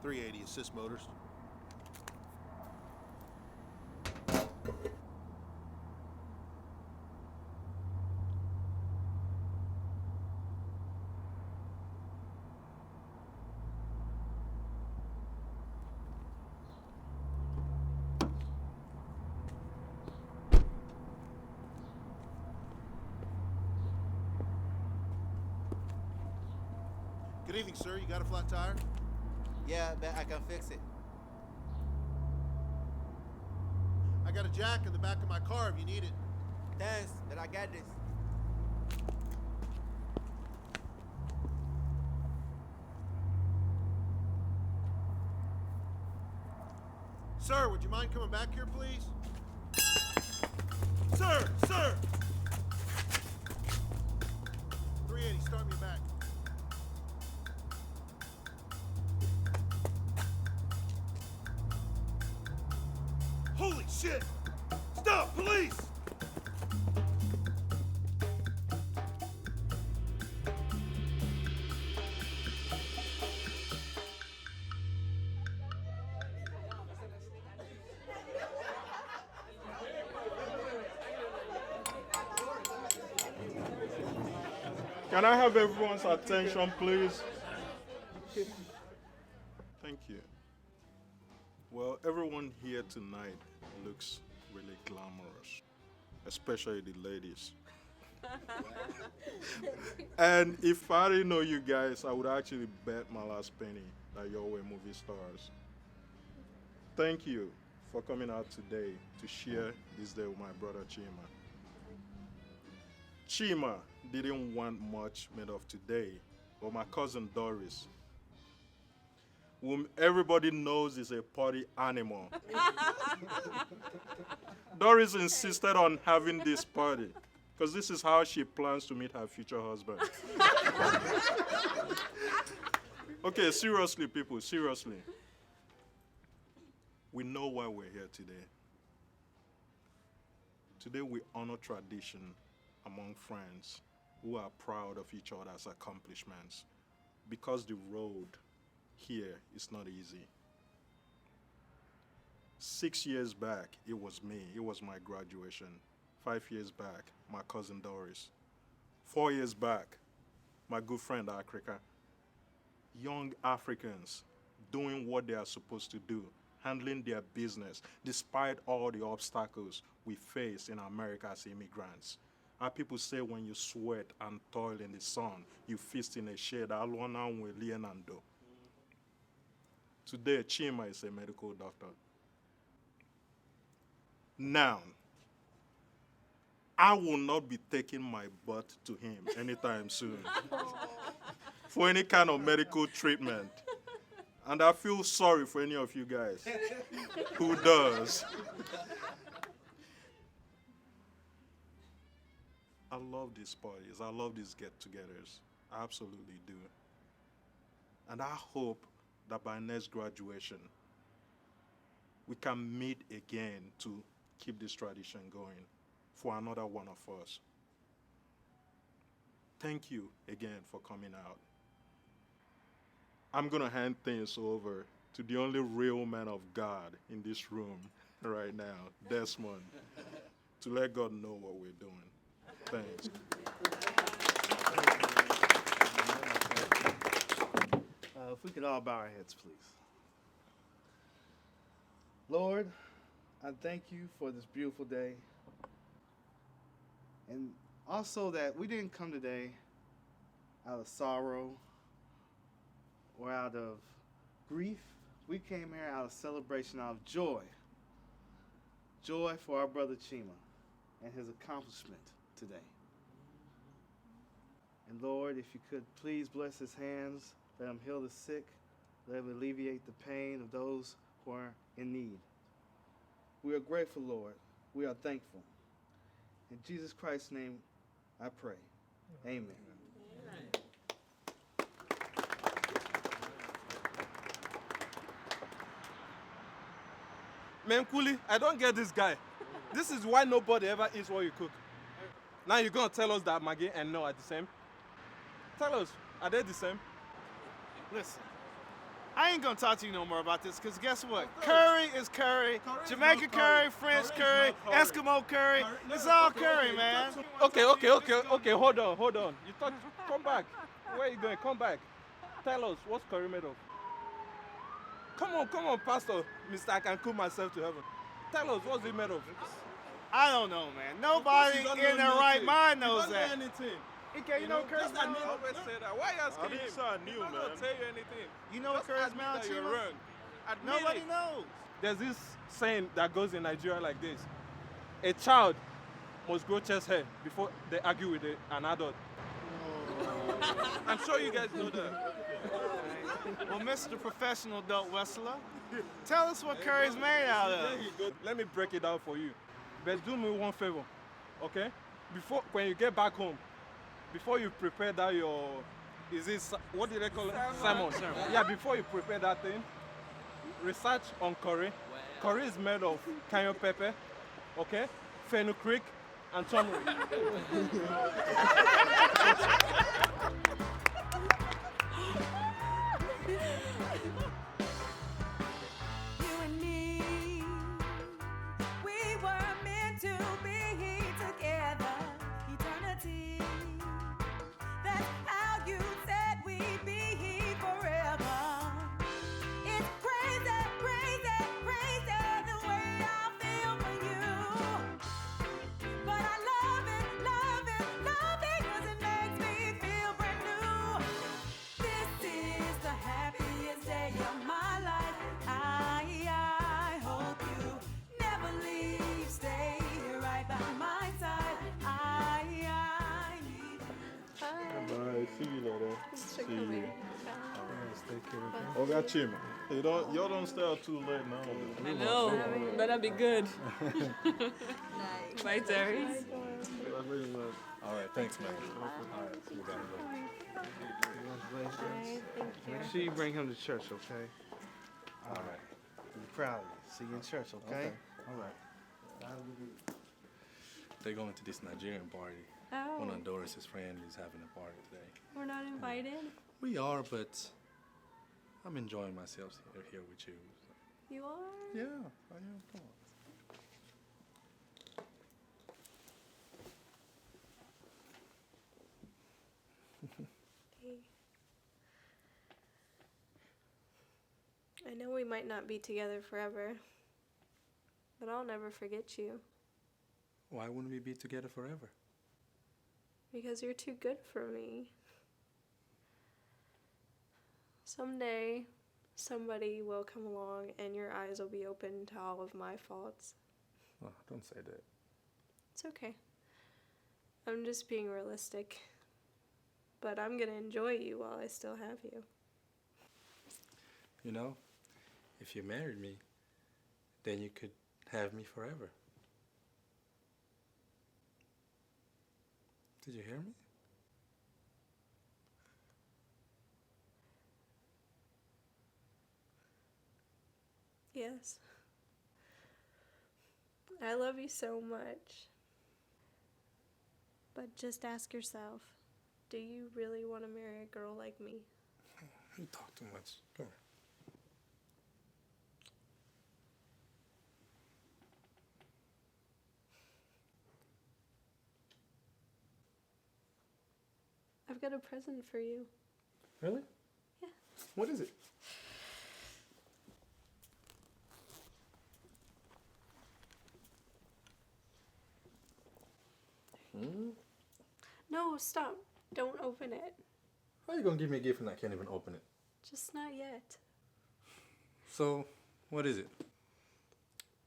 .380 assist motors. Good evening, sir. You got a flat tire? Yeah, but I can fix it. I got a jack in the back of my car if you need it. Thanks, but I got this. Sir, would you mind coming back here, please? Sir! 380, start me back. Holy shit! Stop, police! Can I have everyone's attention, please? Thank you. Well, everyone here tonight looks really glamorous, especially the ladies. And if I didn't know you guys, I would actually bet my last penny that you all were movie stars. Thank you for coming out today to share this day with my brother Chima. Chima didn't want much made of today, but my cousin Doris, whom everybody knows is a party animal. Doris insisted on having this party because this is how she plans to meet her future husband. Okay, seriously, people, seriously. We know why we're here today. Today we honor tradition among friends who are proud of each other's accomplishments because the road here is not easy. 6 years back, it was me. It was my graduation. 5 years back, my cousin Doris. 4 years back, my good friend Africa. Young Africans doing what they are supposed to do, handling their business, despite all the obstacles we face in America as immigrants. Our people say when you sweat and toil in the sun, you feast in a shade. Today, Chima is a medical doctor. Now, I will not be taking my butt to him anytime soon for any kind of medical treatment. And I feel sorry for any of you guys who does. I love these parties. I love these get-togethers. I absolutely do. And I hope that by next graduation, we can meet again to keep this tradition going for another one of us. Thank you again for coming out. I'm going to hand things over to the only real man of God in this room right now, Desmond, to let God know what we're doing. Thanks. If we could all bow our heads, please. Lord, I thank you for this beautiful day. And also that we didn't come today out of sorrow or out of grief. We came here out of celebration, out of joy. Joy for our brother Chima and his accomplishment today. And Lord, if you could please bless his hands, let him heal the sick, let him alleviate the pain of those who are in need. We are grateful, Lord. We are thankful. In Jesus Christ's name, I pray. Amen. Amen. Man, Kuli, I don't get this guy. This is why nobody ever eats what you cook. Now you're gonna tell us that Maggie and No are the same? Tell us, are they the same? Listen, I ain't gonna talk to you no more about this, because guess what? Curry is curry. Jamaican curry, French curry, Eskimo curry. It's all curry, man. Okay, hold on. You thought, come back. Where are you going? Come back. Tell us, what's curry made of? Come on, Pastor. Mister, I can cook myself to heaven. Tell us, what's it made of? I don't know, man. Nobody in their right mind knows you don't that. know anything. Okay, you know curry's I made of? always say that. Why are you asking I him? didn't say I knew, He's not man. gonna tell you anything. You know what Just curry's admit made of, that you're Chima? wrong. Admit Nobody it. knows. There's this saying that goes in Nigeria like this. A child must grow chest hair before they argue with an adult. I'm sure you guys know that. Well, Mr. Professional Adult Wrestler, tell us what curry's made out of. Let me break it down for you. But do me one favor, okay? Before, when you get back home, before you prepare that what do they call it? Salmon. Yeah, before you prepare that thing, research on curry. Curry is made of cayenne pepper, okay? Fenugreek and turmeric. You and me, we were meant to be together, eternity. That's how you said we'd be forever. It's crazy, crazy, crazy the way I feel for you. But I love it, 'cause it makes me feel brand new. This is the happiest day of my life. I hope you never leave. Stay right by my side. I need you. Bye. See you later. See you. Oh, got Chima. Y'all don't stay out too late now. I know. Better be good. Bye, Terry. All right, thanks, man. All right, see you guys. Congratulations. Make sure you bring him to church, okay? All right. I'm proud of you. See you in church, okay? All right. They're going to this Nigerian party. Oh, One of Doris's friends is having a party today. we're not invited. We are, but I'm enjoying myself here with you. You are? Yeah, I am. Come on. I know we might not be together forever, but I'll never forget you Why wouldn't we be together forever? because you're too good for me. Someday, somebody will come along and your eyes will be open to all of my faults. Oh, don't say that. It's okay. I'm just being realistic. But I'm gonna enjoy you while I still have you. You know, if you married me, then you could have me forever. Did you hear me? Yes. I love you so much. But just ask yourself, do you really want to marry a girl like me? You talk too much. Come here. I've got a present for you. Really? Yeah. What is it? No, stop. Don't open it. How are you gonna give me a gift and I can't even open it? Just not yet. So, what is it?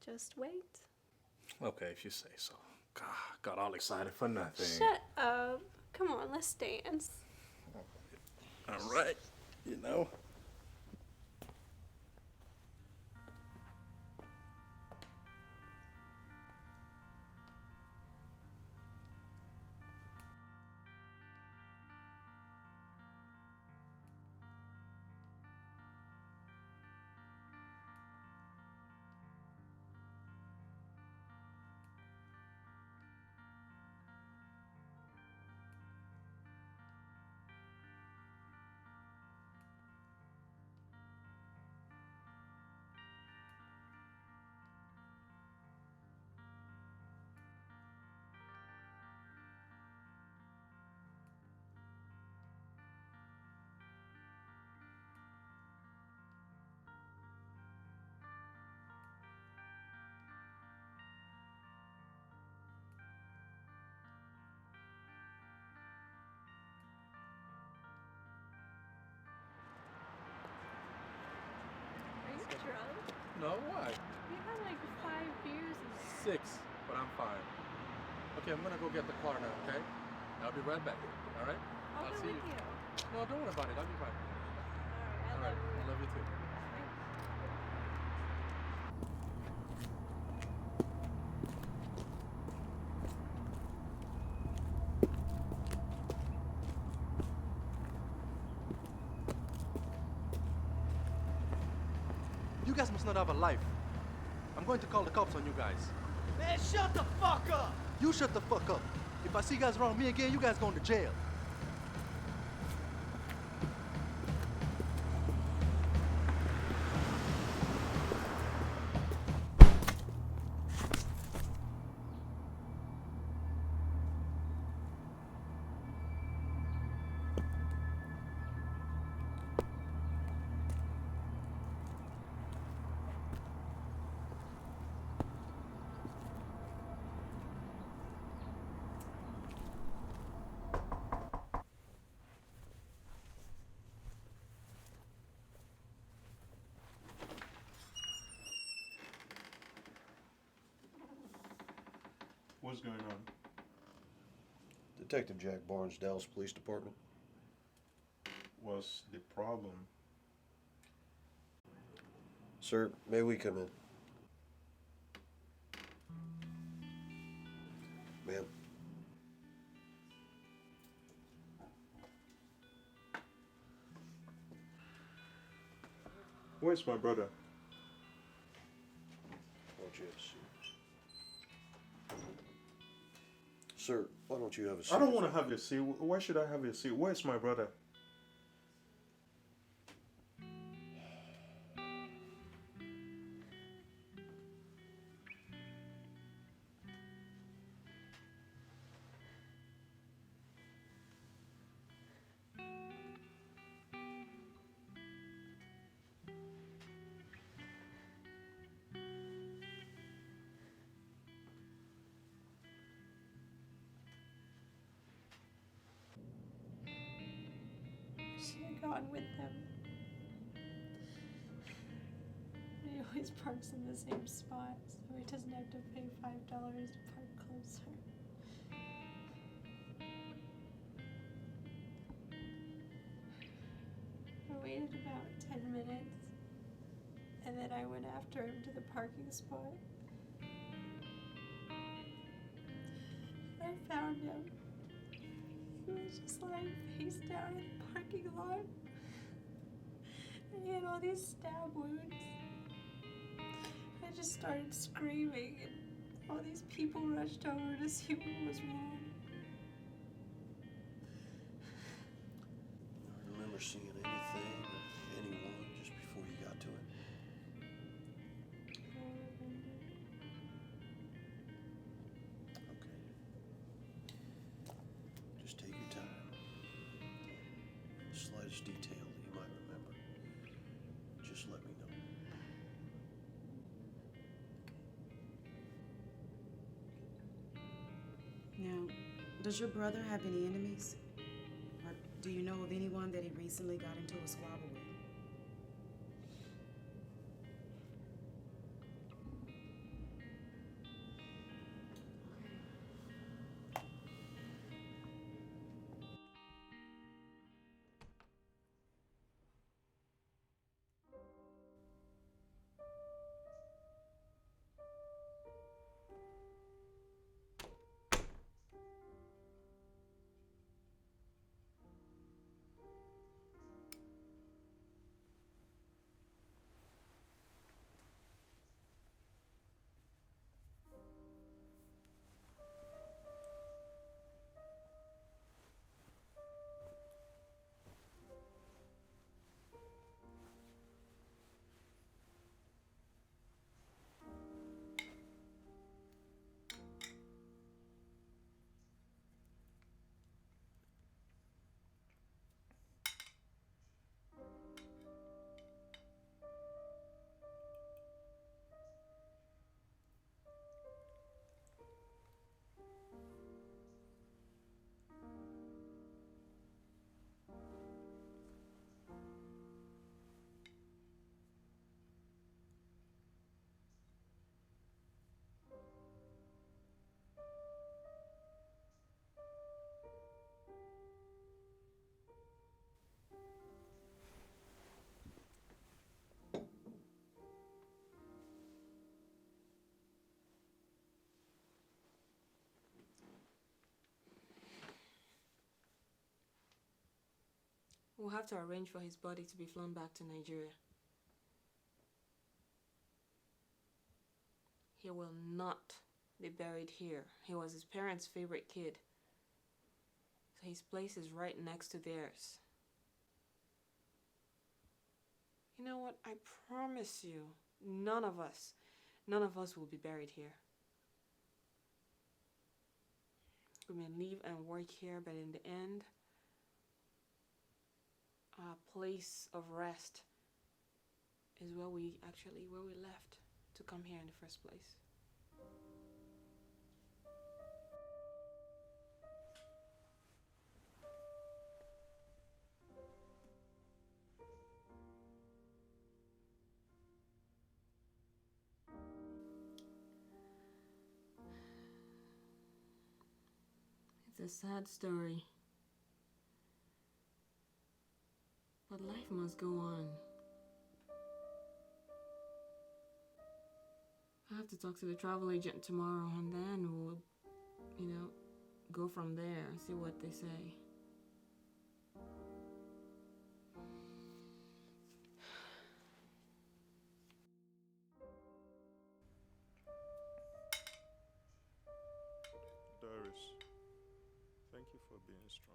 Just wait. Okay, if you say so. God, got all excited for nothing. Shut up. Come on, let's dance. All right, you know. No, why? You had like 5 beers and 6, but I'm fine. Okay, I'm gonna go get the car now, okay? I'll be right back. All right? I'll go see with you. No, don't worry about it. I'll be fine. All right, I love you too. You guys must not have a life. I'm going to call the cops on you guys. Man, shut the fuck up! You shut the fuck up. If I see you guys around me again, you guys going to jail. What's going on? Detective Jack Barnes, Dallas Police Department. What's the problem? Sir, may we come in? Ma'am. Where's my brother? Why don't you have a seat? Sir, why don't you have a seat? I don't want to have a seat. Why should I have a seat? Where's my brother? should have gone with them. He always parks in the same spot, so he doesn't have to pay $5 to park closer. I waited about 10 minutes, and then I went after him to the parking spot. I found him. He was just lying face down in the parking lot. And he had all these stab wounds. I just started screaming, and all these people rushed over to see what was wrong. I remember seeing anything or anyone just before you got to it. I don't remember. Okay. Just take your time. The slightest detail that you might remember, just let me know. Now, does your brother have any enemies? Or do you know of anyone that he recently got into a squabble with? We'll have to arrange for his body to be flown back to Nigeria. He will not be buried here. He was his parents' favorite kid. So his place is right next to theirs. You know what? I promise you, none of us will be buried here. We may live and work here, but in the end, our place of rest is where we left to come here in the first place. It's a sad story. But life must go on. I have to talk to the travel agent tomorrow, and then we'll, go from there, see what they say. Doris, thank you for being strong.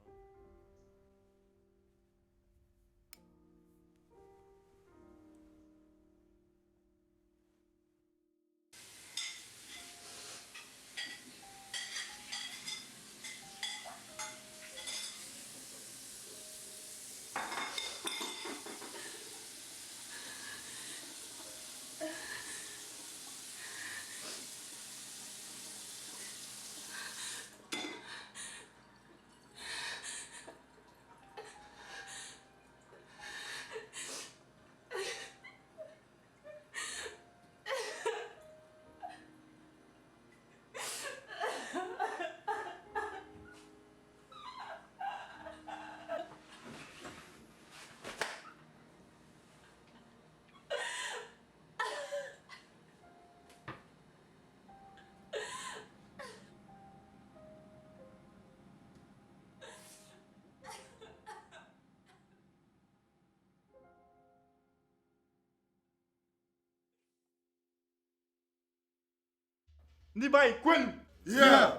Nibai, Quen! Yeah!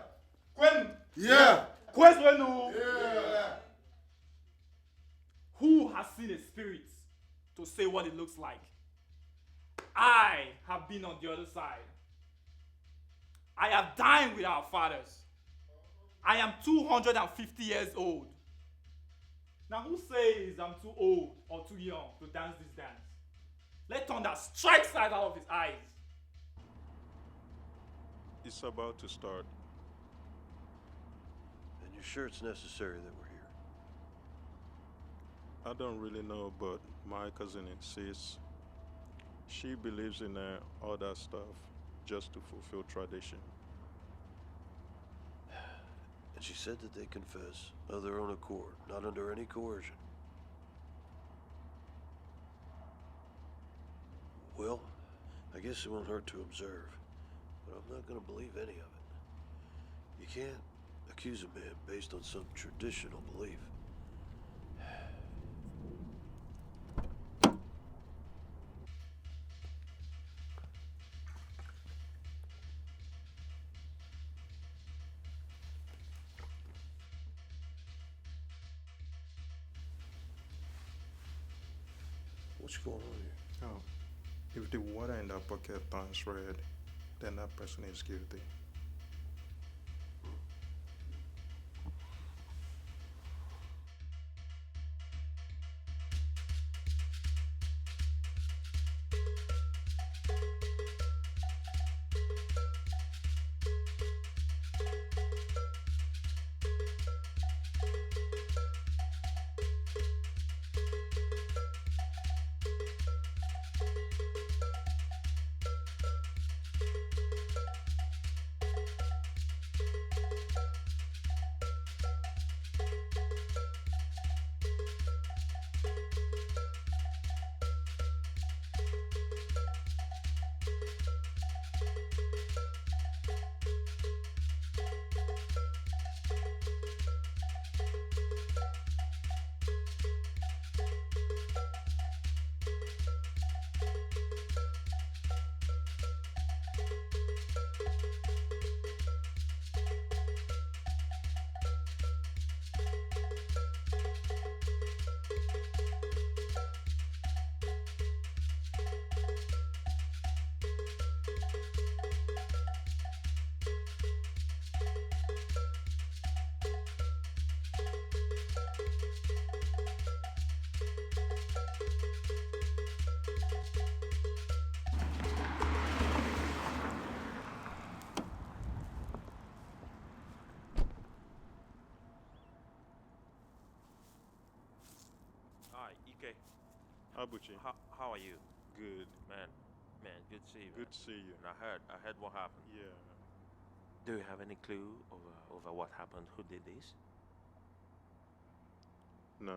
Quen! Yeah! Queswenu! Yeah! Who has seen a spirit to say what it looks like? I have been on the other side. I have dined with our fathers. I am 250 years old. Now who says I'm too old or too young to dance this dance? Let thunder strike sight out of his eyes. It's about to start. And you're sure it's necessary that we're here? I don't really know, but my cousin insists. She believes in all that stuff just to fulfill tradition. And she said that they confess of their own accord, not under any coercion. Well, I guess it won't hurt to observe, but I'm not going to believe any of it. You can't accuse a man based on some traditional belief. What's going on here? Oh, if the water in that bucket turns red, then that person is guilty. Hi, Ike. Abuchi. How are you? Good. Man, good to see you. Good to see you. And I heard what happened. Yeah. Do you have any clue over what happened? Who did this? No.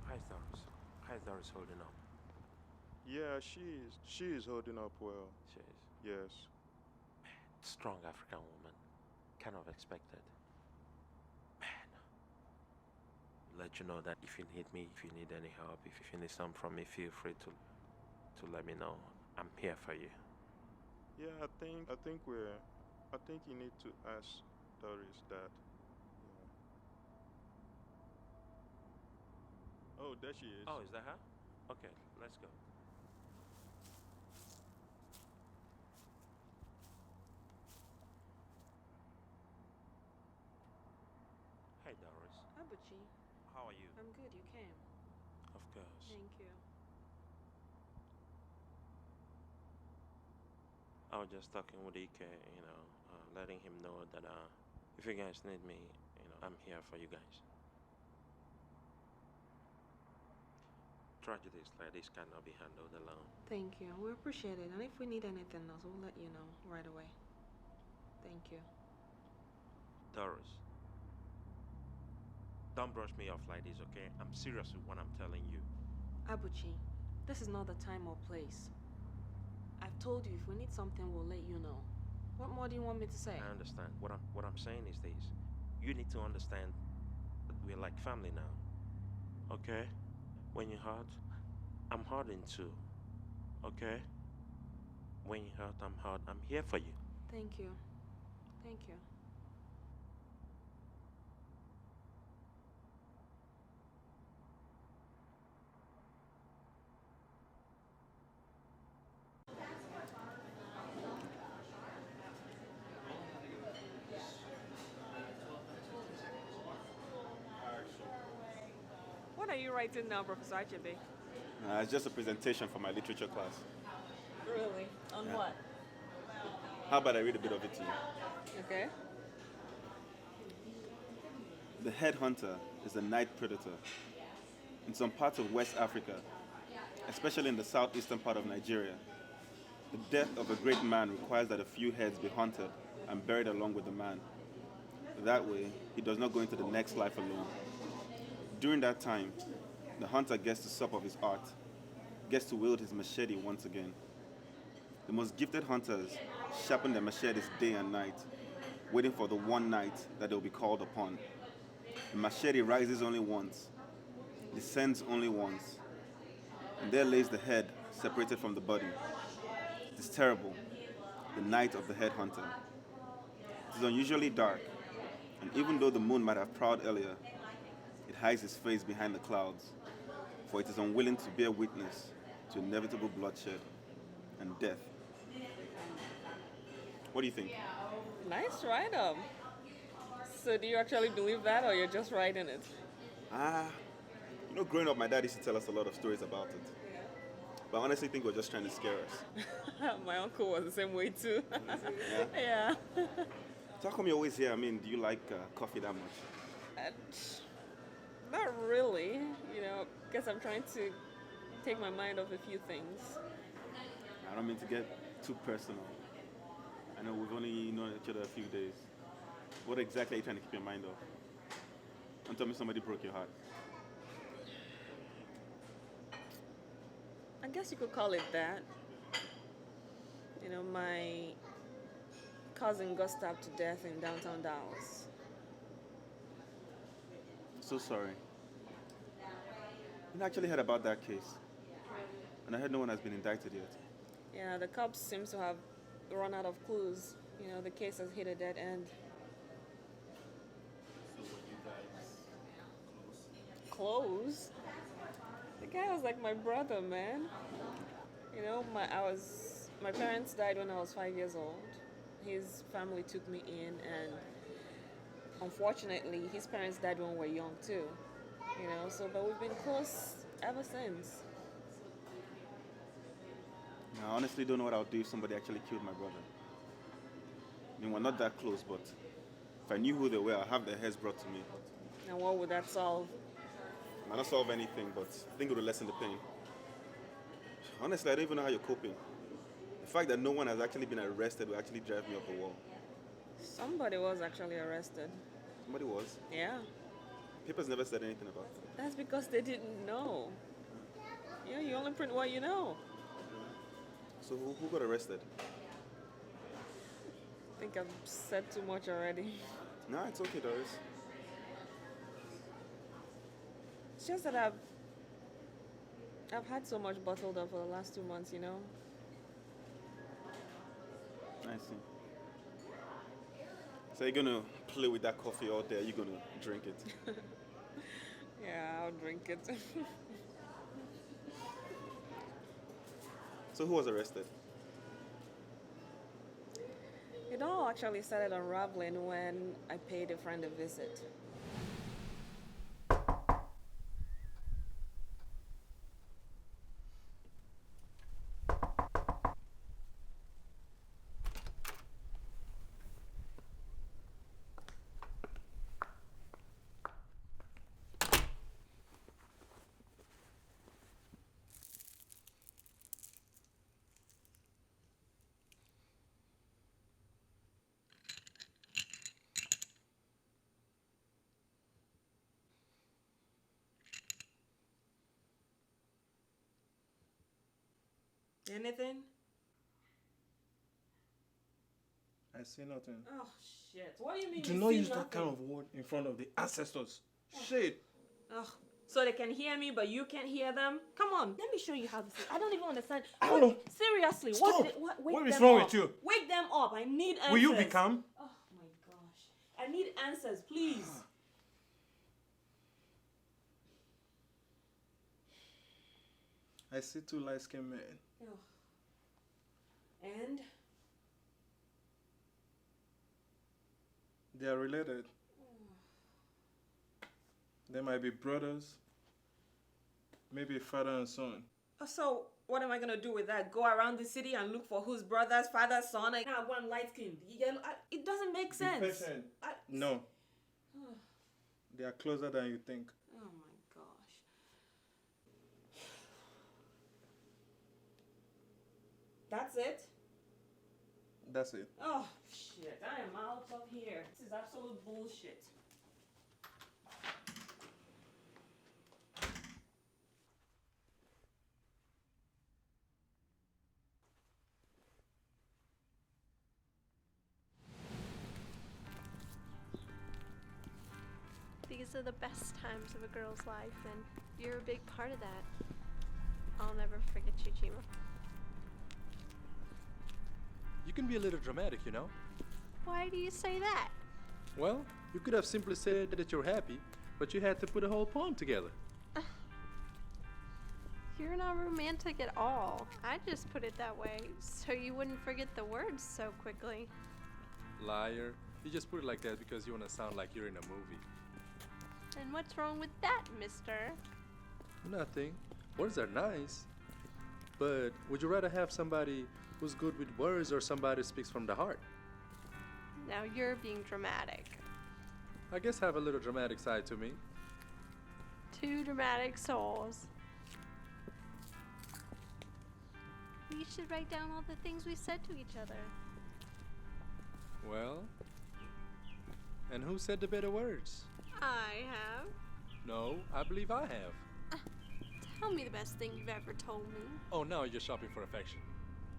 How's Doris holding up? Yeah, she is holding up well. She is. Yes. Strong African woman. Kind of expected. Man. Let you know that if you need me, if you need any help, if you need something from me, feel free to let me know. I'm here for you. Yeah, I think you need to ask Doris that. Yeah. Oh, there she is. Oh, is that her? Okay, let's go. Hey, Doris. Abuchi, How are you? I'm good. You came. Of course. Thank you. I was just talking with Ike, letting him know that if you guys need me, I'm here for you guys. Tragedies like this cannot be handled alone. Thank you. We appreciate it. And if we need anything else, we'll let you know right away. Thank you. Doris, don't brush me off like this, okay? I'm serious with what I'm telling you. Abuchi, this is not the time or place. I've told you if we need something, we'll let you know. What more do you want me to say? I understand. What I'm saying is this. You need to understand that we're like family now. Okay? When you hurt, I'm hurting too. Okay? When you hurt, I'm hurt. I'm here for you. Thank you. Thank you. What are you writing now, Professor Achebe? It's just a presentation for my literature class. Really? On what? How about I read a bit of it to you? Okay. The headhunter is a night predator. In some parts of West Africa, especially in the southeastern part of Nigeria, the death of a great man requires that a few heads be hunted and buried along with the man. That way, he does not go into the next life alone. During that time, the hunter gets to sup of his art, gets to wield his machete once again. The most gifted hunters sharpen their machetes day and night, waiting for the one night that they'll be called upon. The machete rises only once, descends only once, and there lays the head separated from the body. It is terrible, the night of the headhunter. It is unusually dark, and even though the moon might have prowled earlier, it hides its face behind the clouds, for it is unwilling to bear witness to inevitable bloodshed and death. What do you think? Nice write-up. So do you actually believe that, or you're just writing it? Growing up, my dad used to tell us a lot of stories about it. But I honestly think we're just trying to scare us. My uncle was the same way too. Yeah? Yeah. So how come you're always here? I mean, do you like coffee that much? Not really, because I'm trying to take my mind off a few things. I don't mean to get too personal. I know we've only known each other a few days. What exactly are you trying to keep your mind off? Don't tell me somebody broke your heart. I guess you could call it that. My cousin got stabbed to death in downtown Dallas. So sorry. I actually heard about that case. And I heard no one has been indicted yet. Yeah, the cops seem to have run out of clues. The case has hit a dead end. So were you guys Close? The guy was like my brother, man. My parents died when I was 5 years old. His family took me in, and unfortunately, his parents died when we were young too. But we've been close ever since. I honestly don't know what I would do if somebody actually killed my brother. I mean, we're not that close, but If I knew who they were, I'd have their heads brought to me. And what would that solve? Might not solve anything, but I think it would lessen the pain. Honestly, I don't even know how you're coping. The fact that no one has actually been arrested will actually drive me up the wall. Somebody was actually arrested. Somebody was. Yeah. Papers never said anything about it. That's because they didn't know. Yeah, you only print what you know. So who got arrested? I think I've said too much already. No, it's okay, Doris. It's just that I've had so much bottled up for the last 2 months, you know? I see. So you're gonna play with that coffee all day, you're gonna drink it? Yeah, I'll drink it. So who was arrested? It all actually started unraveling when I paid a friend a visit. Anything? I see nothing. Oh, shit. What do you mean Do you not see use nothing? that kind of word in front of the ancestors. Shit. Ugh. So they can hear me, but you can't hear them? Come on, let me show you how this is. I don't even understand. I don't know. Seriously, Stop. wake What is them wrong up. with you? Wake them up. I need answers. Will you be calm? Oh my gosh. I need answers, please. I see two light-skinned men. Ugh. And? They are related. They might be brothers. Maybe father and son. So, what am I gonna do with that? Go around the city and look for whose brother's father's son? And now one light skinned. It doesn't make sense. Be patient. No. They are closer than you think. Oh my gosh. That's it? That's it. Oh, shit. I am out of here. This is absolute bullshit. These are the best times of a girl's life, and you're a big part of that. I'll never forget you, Chima. You can be a little dramatic, you know? Why do you say that? Well, you could have simply said that you're happy, but you had to put a whole poem together. You're not romantic at all. I just put it that way so you wouldn't forget the words so quickly. Liar. You just put it like that because you want to sound like you're in a movie. And what's wrong with that, mister? Nothing. Words are nice. But would you rather have somebody who's good with words or somebody who speaks from the heart? Now you're being dramatic. I guess I have a little dramatic side to me. Two dramatic souls. We should write down all the things we said to each other. Well, and who said the better words? I have. No, I believe I have. Tell me the best thing you've ever told me. Oh, now you're shopping for affection.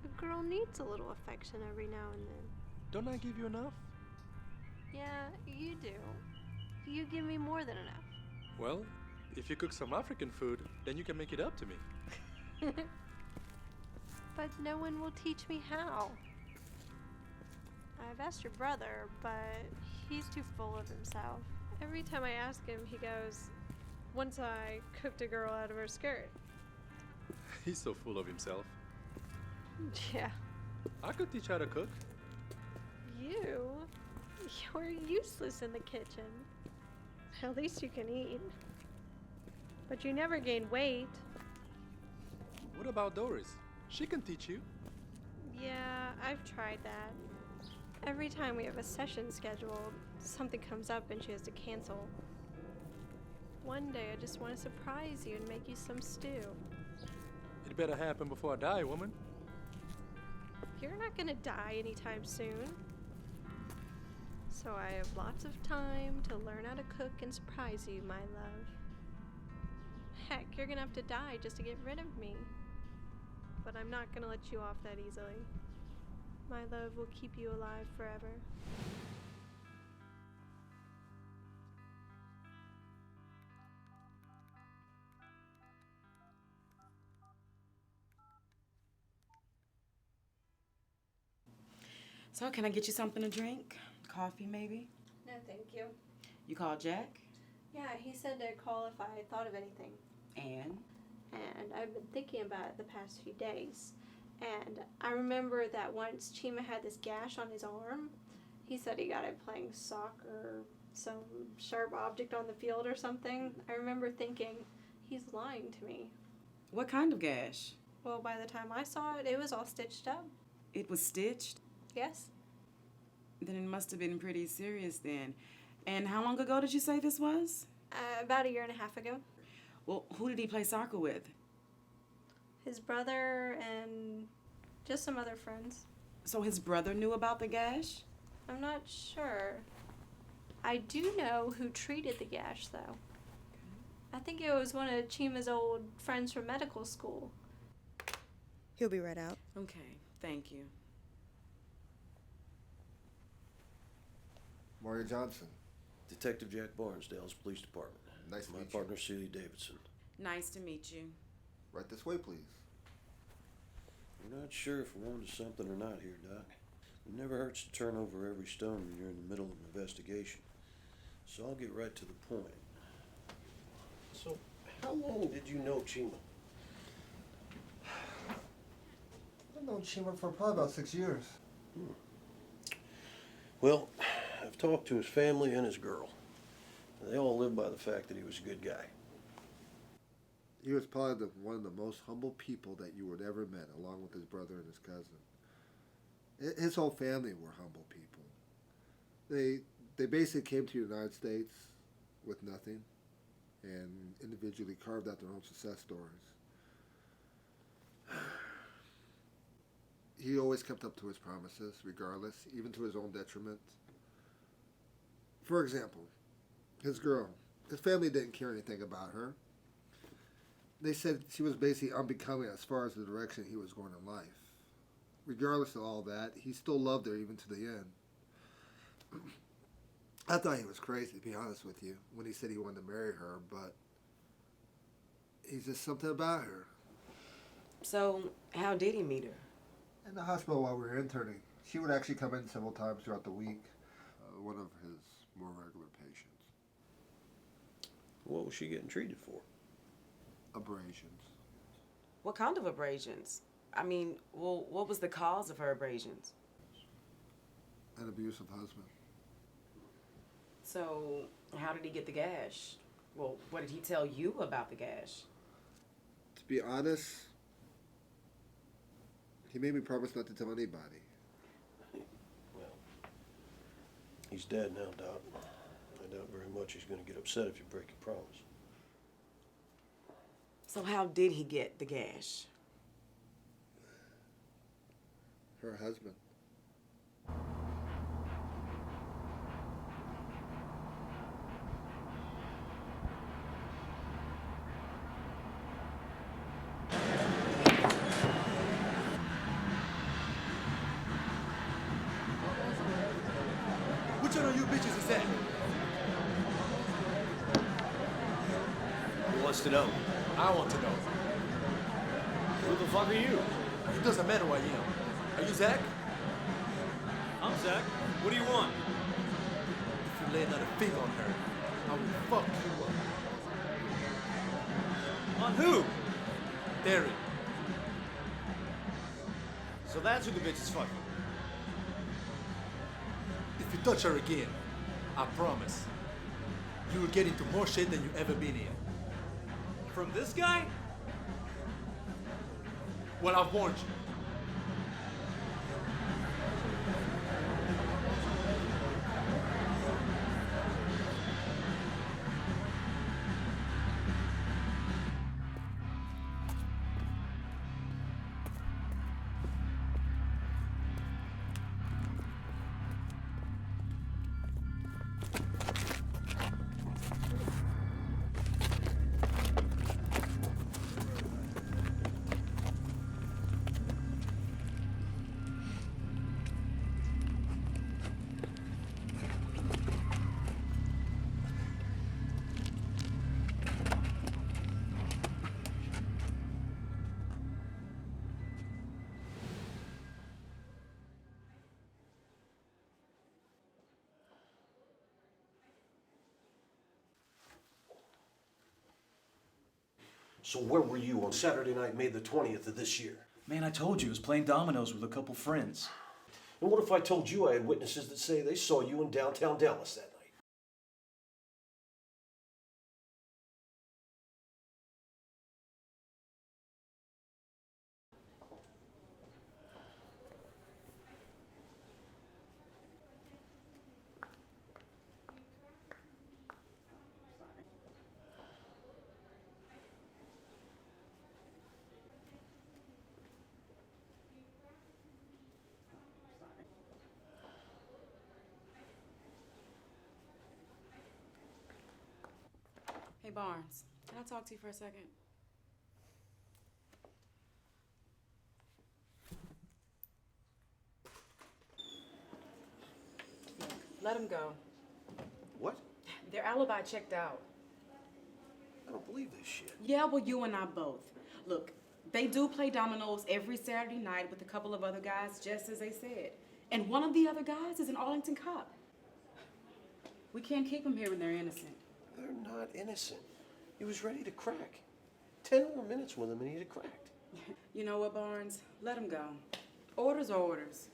A girl needs a little affection every now and then. Don't I give you enough? Yeah, you do. You give me more than enough. Well, if you cook some African food, then you can make it up to me. But no one will teach me how. I've asked your brother, but he's too full of himself. Every time I ask him, he goes, "Once I cooked a girl out of her skirt." He's so full of himself. Yeah. I could teach how to cook. You're useless in the kitchen. At least you can eat. But you never gain weight. What about Doris? She can teach you. Yeah, I've tried that. Every time we have a session scheduled, something comes up and she has to cancel. One day I just want to surprise you and make you some stew. It better happen before I die, woman. You're not gonna die anytime soon. So I have lots of time to learn how to cook and surprise you, my love. Heck, you're gonna have to die just to get rid of me. But I'm not gonna let you off that easily. My love will keep you alive forever. So, can I get you something to drink? Coffee, maybe? No, thank you. You called Jack? Yeah, he said to call if I thought of anything. And? And I've been thinking about it the past few days. And I remember that once Chima had this gash on his arm. He said he got it playing soccer, some sharp object on the field or something. I remember thinking, he's lying to me. What kind of gash? Well, by the time I saw it, it was all stitched up. It was stitched? Yes. Then it must have been pretty serious then. And how long ago did you say this was? About 1.5 years ago. Well, who did he play soccer with? His brother and just some other friends. So his brother knew about the gash? I'm not sure. I do know who treated the gash, though. I think it was one of Chima's old friends from medical school. He'll be right out. Okay, thank you. Mario Johnson. Detective Jack Barnesdale's Police Department. Nice to My meet you. partner, Celia Davidson. Nice to meet you. Right this way, please. We're not sure if we're onto something or not here, Doc. It never hurts to turn over every stone when you're in the middle of an investigation. So I'll get right to the point. So, how long did you know Chima? I've known Chima for probably about 6 years. Well, I've talked to his family and his girl. They all live by the fact that he was a good guy. He was probably one of the most humble people that you would ever met, along with his brother and his cousin. His whole family were humble people. They basically came to the United States with nothing and individually carved out their own success stories. He always kept up to his promises, regardless, even to his own detriment. For example, his girl. His family didn't care anything about her. They said she was basically unbecoming as far as the direction he was going in life. Regardless of all that, he still loved her even to the end. I thought he was crazy, to be honest with you, when he said he wanted to marry her, but he's just something about her. So, how did he meet her? In the hospital while we were interning. She would actually come in several times throughout the week. One of his more regular patients. What was she getting treated for? Abrasions. What kind of abrasions? I mean, well, what was the cause of her abrasions? An abusive husband. So, how did he get the gash? Well, what did he tell you about the gash? To be honest, he made me promise not to tell anybody. Well, he's dead now, Doc. I doubt very much he's going to get upset if you break your promise. So how did he get the gash? Her husband. Which one of you bitches is that? Who wants to know? I want to know. Who the fuck are you? It doesn't matter who I am. Are you Zach? I'm Zach. What do you want? If you lay another finger on her, I will fuck you up. On who? Derek. So that's who the bitch is fucking. If you touch her again, I promise, you will get into more shit than you ever been in. From this guy? Well, I've warned you. So where were you on Saturday night, May the 20th of this year? Man, I told you, I was playing dominoes with a couple friends. And what if I told you I had witnesses that say they saw you in downtown Dallas that night? Hey, Barnes, can I talk to you for a second? Look, let them go. What? Their alibi checked out. I don't believe this shit. Yeah, well, you and I both. Look, they do play dominoes every Saturday night with a couple of other guys, just as they said. And one of the other guys is an Arlington cop. We can't keep them here when they're innocent. They're not innocent. He was ready to crack. 10 more minutes with him and he'd have cracked. You know what, Barnes? Let him go. Orders are orders.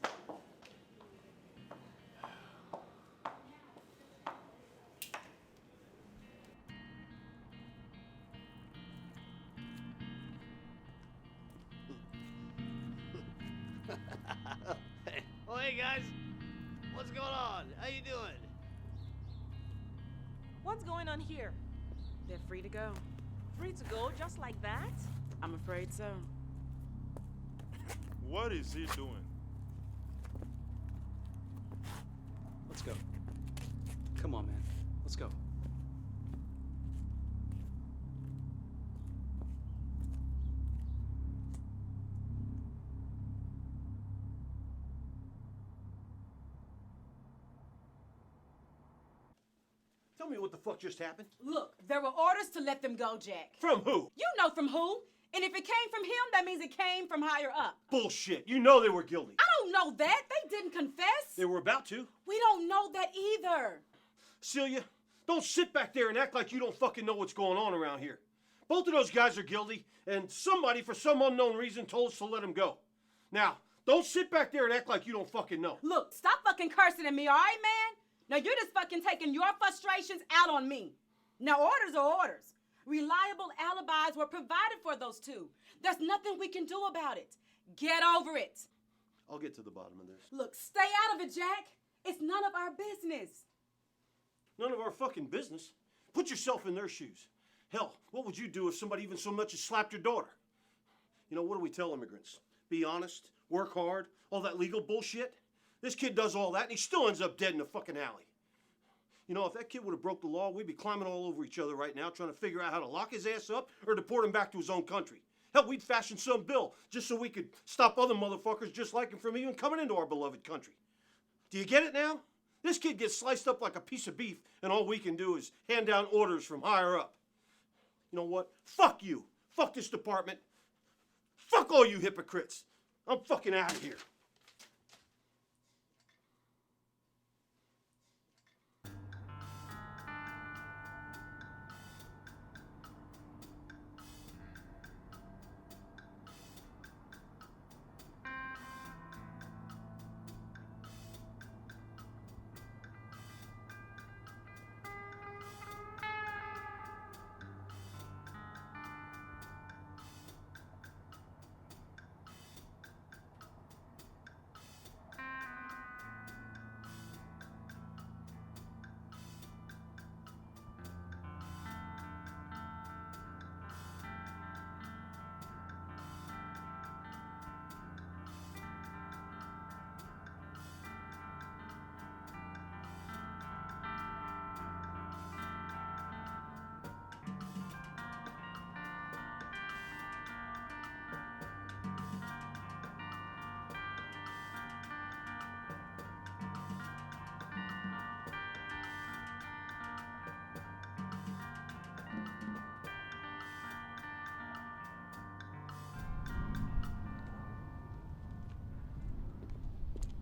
Oh, hey, guys. What's going on? How you doing? What's going on here? They're free to go. Free to go just like that? I'm afraid so. What is he doing? Let's go. Come on, man. Let's go. Tell me what the fuck just happened. Look, there were orders to let them go, Jack. From who? You know from who. And if it came from him, that means it came from higher up. Bullshit. You know they were guilty. I don't know that. They didn't confess. They were about to. We don't know that either. Celia, don't sit back there and act like you don't fucking know what's going on around here. Both of those guys are guilty, and somebody, for some unknown reason, told us to let them go. Now, don't sit back there and act like you don't fucking know. Look, stop fucking cursing at me, all right, man? Now, you're just fucking taking your frustrations out on me. Now, orders are orders. Reliable alibis were provided for those two. There's nothing we can do about it. Get over it. I'll get to the bottom of this. Look, stay out of it, Jack. It's none of our business. None of our fucking business. Put yourself in their shoes. Hell, what would you do if somebody even so much as slapped your daughter? You know, what do we tell immigrants? Be honest, work hard, all that legal bullshit? This kid does all that and he still ends up dead in a fucking alley. You know, if that kid would have broke the law, we'd be climbing all over each other right now trying to figure out how to lock his ass up or deport him back to his own country. Hell, we'd fashion some bill just so we could stop other motherfuckers just like him from even coming into our beloved country. Do you get it now? This kid gets sliced up like a piece of beef and all we can do is hand down orders from higher up. You know what? Fuck you. Fuck this department. Fuck all you hypocrites. I'm fucking out of here.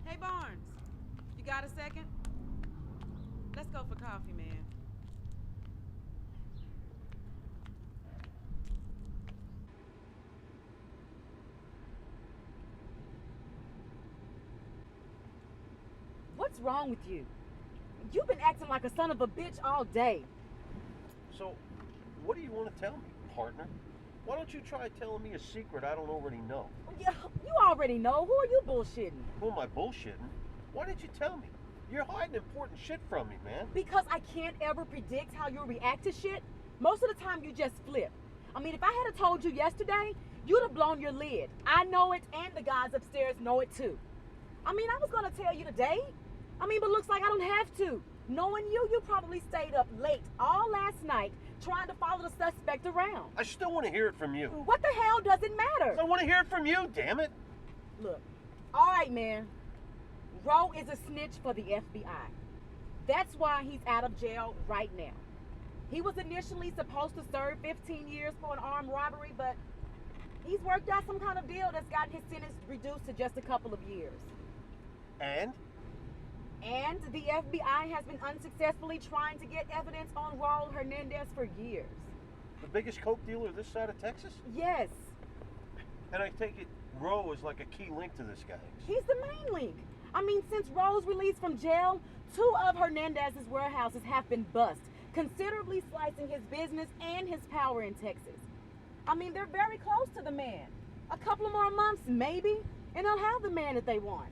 Hey, Barnes, you got a second? Let's go for coffee, man. What's wrong with you? You've been acting like a son of a bitch all day. So, what do you want to tell me, partner? Why don't you try telling me a secret I don't already know? Yeah, you already know. Who are you bullshitting? Who am I bullshitting? Why didn't you tell me? You're hiding important shit from me, man. Because I can't ever predict how you'll react to shit. Most of the time, you just flip. I mean, if I had told you yesterday, you'd have blown your lid. I know it, and the guys upstairs know it too. I mean, I was gonna tell you today. I mean, but looks like I don't have to. Knowing you, you probably stayed up late all last night trying to follow the suspect around. I still want to hear it from you. What the hell does it matter? I want to hear it from you, damn it. Look, all right, man. Roe is a snitch for the FBI. That's why he's out of jail right now. He was initially supposed to serve 15 years for an armed robbery, but he's worked out some kind of deal that's gotten his sentence reduced to just a couple of years. And the FBI has been unsuccessfully trying to get evidence on Raul Hernandez for years. The biggest coke dealer this side of Texas? Yes. And I take it Roe is like a key link to this guy. He's the main link. I mean, since Roe's release from jail, 2 of Hernandez's warehouses have been bust, considerably slicing his business and his power in Texas. I mean, they're very close to the man. A couple of more months, maybe, and they'll have the man that they want.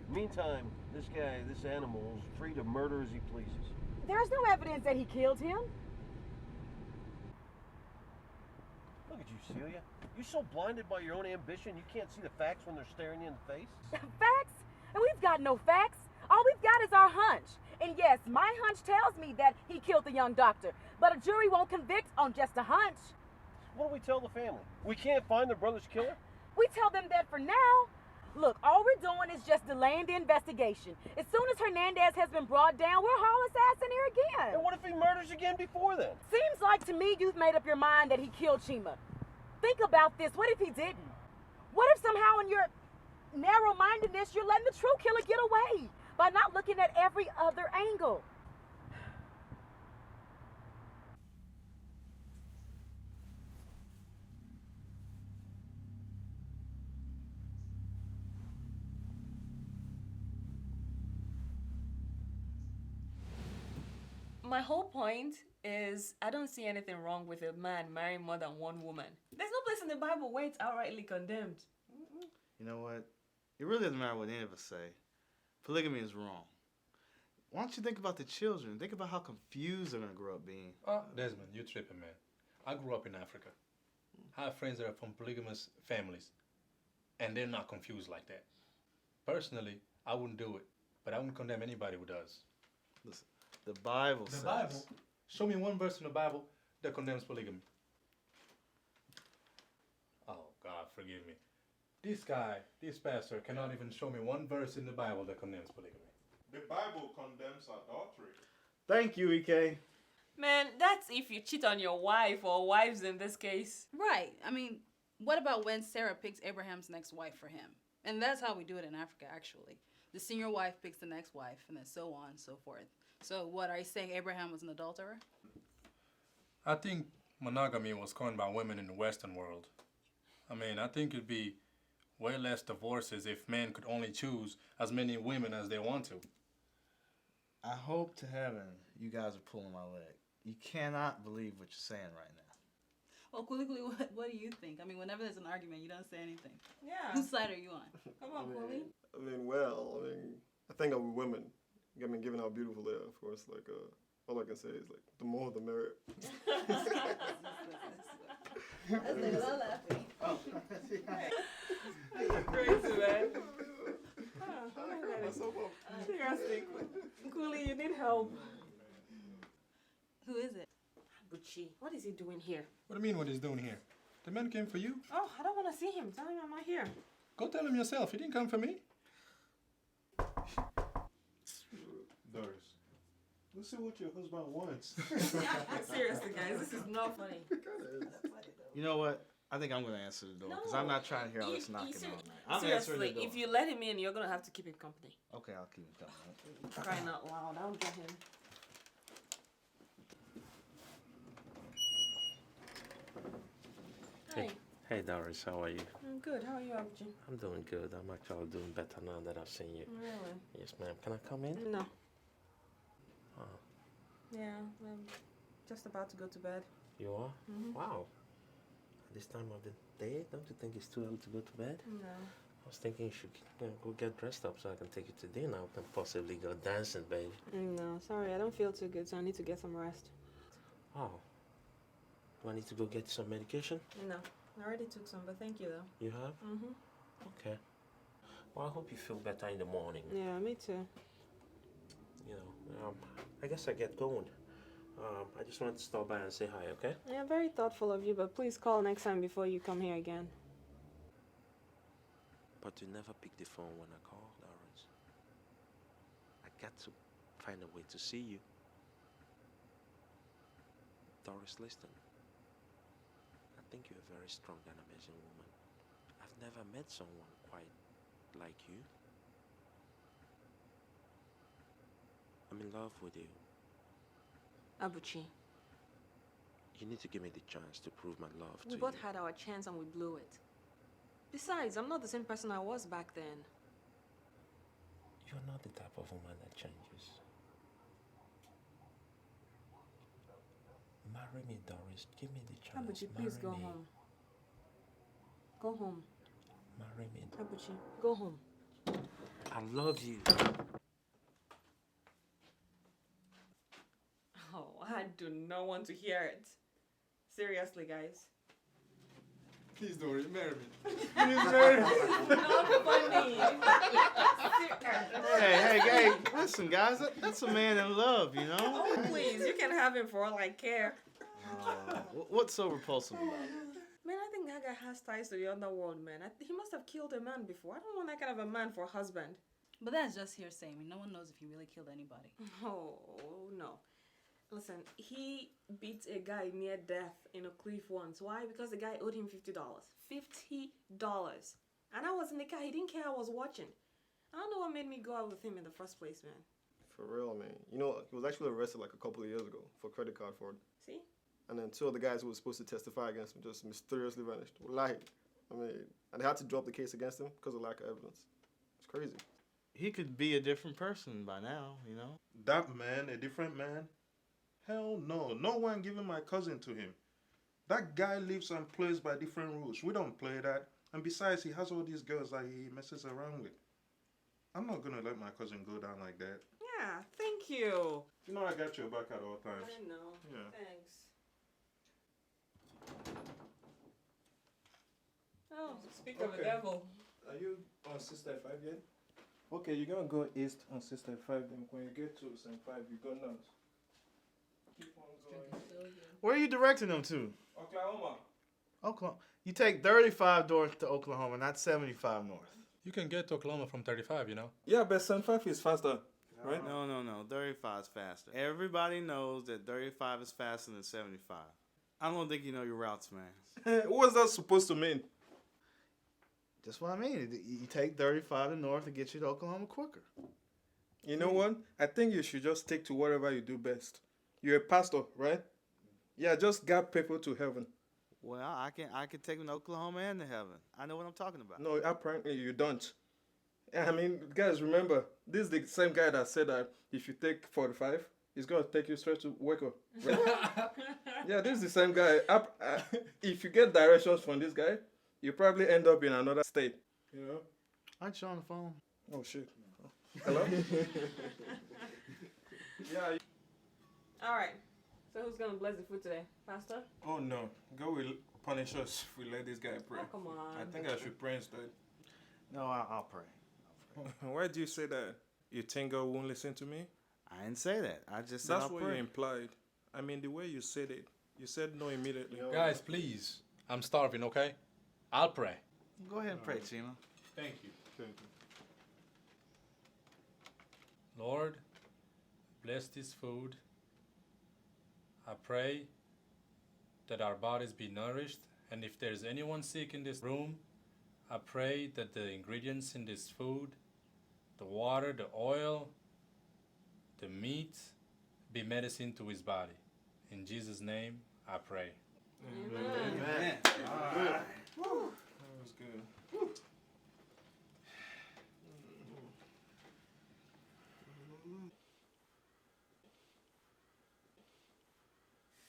Meantime, this guy, this animal, is free to murder as he pleases. There's no evidence that he killed him. Look at you, Celia. You're so blinded by your own ambition, you can't see the facts when they're staring you in the face? Facts? And we've got no facts. All we've got is our hunch. And yes, my hunch tells me that he killed the young doctor, but a jury won't convict on just a hunch. What do we tell the family? We can't find their brother's killer? We tell them that for now. Look, all we're doing is just delaying the investigation. As soon as Hernandez has been brought down, we'll haul his ass in here again. And what if he murders again before then? Seems like to me you've made up your mind that he killed Chima. Think about this. What if he didn't? What if somehow in your narrow-mindedness you're letting the true killer get away by not looking at every other angle? My whole point is I don't see anything wrong with a man marrying more than one woman. There's no place in the Bible where it's outrightly condemned. You know what? It really doesn't matter what any of us say. Polygamy is wrong. Why don't you think about the children? Think about how confused they're going to grow up being. Oh, Desmond, you're tripping, man. I grew up in Africa. I have friends that are from polygamous families, and they're not confused like that. Personally, I wouldn't do it, but I wouldn't condemn anybody who does. Listen, the Bible says... The Bible? Show me one verse in the Bible that condemns polygamy. Oh, God, forgive me. This pastor cannot even show me one verse in the Bible that condemns polygamy. The Bible condemns adultery. Thank you, EK. Man, that's if you cheat on your wife or wives in this case. Right. I mean, what about when Sarah picks Abraham's next wife for him? And that's how we do it in Africa, actually. The senior wife picks the next wife, and then so on and so forth. So what, are you saying Abraham was an adulterer? I think monogamy was coined by women in the Western world. I mean, I think it'd be way less divorces if men could only choose as many women as they want to. I hope to heaven you guys are pulling my leg. You cannot believe what you're saying right now. Well, quickly, what do you think? I mean, whenever there's an argument, you don't say anything. Yeah. Whose side are you on? Come on, Cooley. I think of women. I mean, given how beautiful they are, of course, all I can say is, the more the merrier. That's like a lot laughing. Oh. You're crazy, man. Seriously, Cooley, you need help. Who is it? Gucci, what is he doing here? What do you mean what he's doing here? The man came for you. Oh, I don't want to see him. Tell him I'm not here. Go tell him yourself. He didn't come for me. Doris, let's see what your husband wants. Seriously, guys, this is not funny. You know what? I think I'm going to answer the door because I'm not trying to hear all this knocking all night. I'm answering the Seriously, door. if you let him in, you're going to have to keep him company. Okay, I'll keep him coming. Crying out loud. I'll get him. Hey, Doris, how are you? I'm good. How are you, Abuji? I'm doing good. I'm actually doing better now that I've seen you. Really? Yes, ma'am. Can I come in? No. Oh, Yeah, I'm just about to go to bed. you are? Mhm. Wow. At this time of the day, don't you think it's too early to go to bed? No. I was thinking you should go get dressed up so I can take you to dinner. We can possibly go dancing, baby. No, sorry, I don't feel too good, so I need to get some rest. Oh. Do I need to go get some medication? No, I already took some, but thank you though. You have? Mhm. Okay. Well, I hope you feel better in the morning. Yeah, me too. You know, I guess I get going. I just wanted to stop by and say hi, okay? Yeah, very thoughtful of you, but please call next time before you come here again. But you never pick the phone when I call, Doris. I got to find a way to see you. Doris, listen. I think you're a very strong and amazing woman. I've never met someone quite like you. I'm in love with you. Abuchi, You need to give me the chance to prove my love to we you. both had our chance and we blew it. Besides, I'm not the same person I was back then. You're not the type of woman that changes. Marry me, Doris. Give me the chance. Abuchi, please go Marry me. home. Go home. Marry me. Abuchi, go home. I love you. Oh, I do not want to hear it. Seriously, guys. Please don't marry me. Please marry me. Not funny. Hey, listen, guys, that's a man in love, you know? Oh, please, you can have him for all I care. What's so repulsive about it? Man, I think that guy has ties to the underworld, man. He must have killed a man before. I don't want that kind of a man for a husband. But that's just hearsay. I mean, no one knows if he really killed anybody. Oh, no. Listen, he beat a guy near death in a cliff once. Why? Because the guy owed him $50. $50. And I was in the car. He didn't care I was watching. I don't know what made me go out with him in the first place, man. For real, man. You know, he was actually arrested like a couple of years ago for credit card fraud. See? And then two of the guys who were supposed to testify against him just mysteriously vanished. Lied. I mean, and they had to drop the case against him because of lack of evidence. It's crazy. He could be a different person by now, you know? That man, a different man? Hell no. No one giving my cousin to him. That guy lives and plays by different rules. We don't play that. And besides, he has all these girls that he messes around with. I'm not gonna let my cousin go down like that. Yeah, thank you. You know I got your back at all times. I know. Yeah. Thanks. Oh, speak of the Okay. devil. Are you on 635 yet? Okay, you're gonna go east on 635. Then when you get to 75, you go north. Keep on going. Where are you directing them to? Oklahoma. Oklahoma. You take 35 north to Oklahoma, not 75 north. You can get to Oklahoma from 35, you know? Yeah, but 75 is faster, right? No. 35 is faster. Everybody knows that 35 is faster than 75. I don't think you know your routes, man. What's that supposed to mean? Just what I mean. You take 35 to north to get you to Oklahoma quicker. You know what? I think you should just stick to whatever you do best. You're a pastor, right? Yeah, just guide people to heaven. Well, I can take them to Oklahoma and to heaven. I know what I'm talking about. No, apparently you don't. I mean, guys, remember, this is the same guy that said that if you take 45, he's going to take you straight to Waco. Right? Yeah, this is the same guy. If you get directions from this guy, you probably end up in another state. You know? Aren't you on the phone? Oh, shit. Hello? Yeah. All right. So who's gonna bless the food today, Pastor? Oh, no. God will punish us if we let this guy pray. Oh, come on. I think I should pray instead. No, I'll pray. Why do you say that? You think God won't listen to me? I didn't say that. I just said That's I'll what pray. you implied. I mean, the way you said it. You said no immediately. Guys, please. I'm starving, okay? I'll pray. Go ahead and pray, Chima. Thank you. Lord, bless this food. I pray that our bodies be nourished, and if there's anyone sick in this room, I pray that the ingredients in this food, the water, the oil, the meat, be medicine to his body. In Jesus' name, I pray. Amen. was good.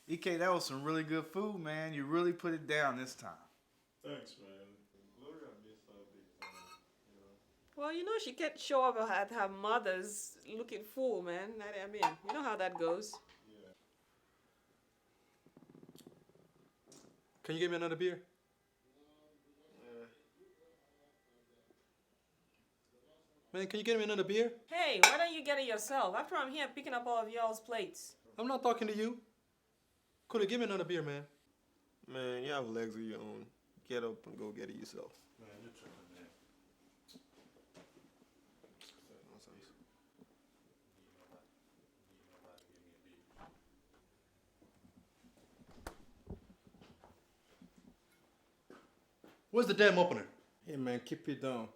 EK, that was some really good food, man. You really put it down this time. Thanks, man. Gloria missed out big time, you know. Well, you know, she can't show up at her mother's looking full, man. I mean, you know how that goes. Can you give me another beer? Man, can you get me another beer? Hey, why don't you get it yourself? After I'm here picking up all of y'all's plates. I'm not talking to you. Could you give me another beer, man? Man, you have legs of your own. Get up and go get it yourself. Man, you're tripping, man. Nonsense. Where's the damn opener? Hey, man, keep it down.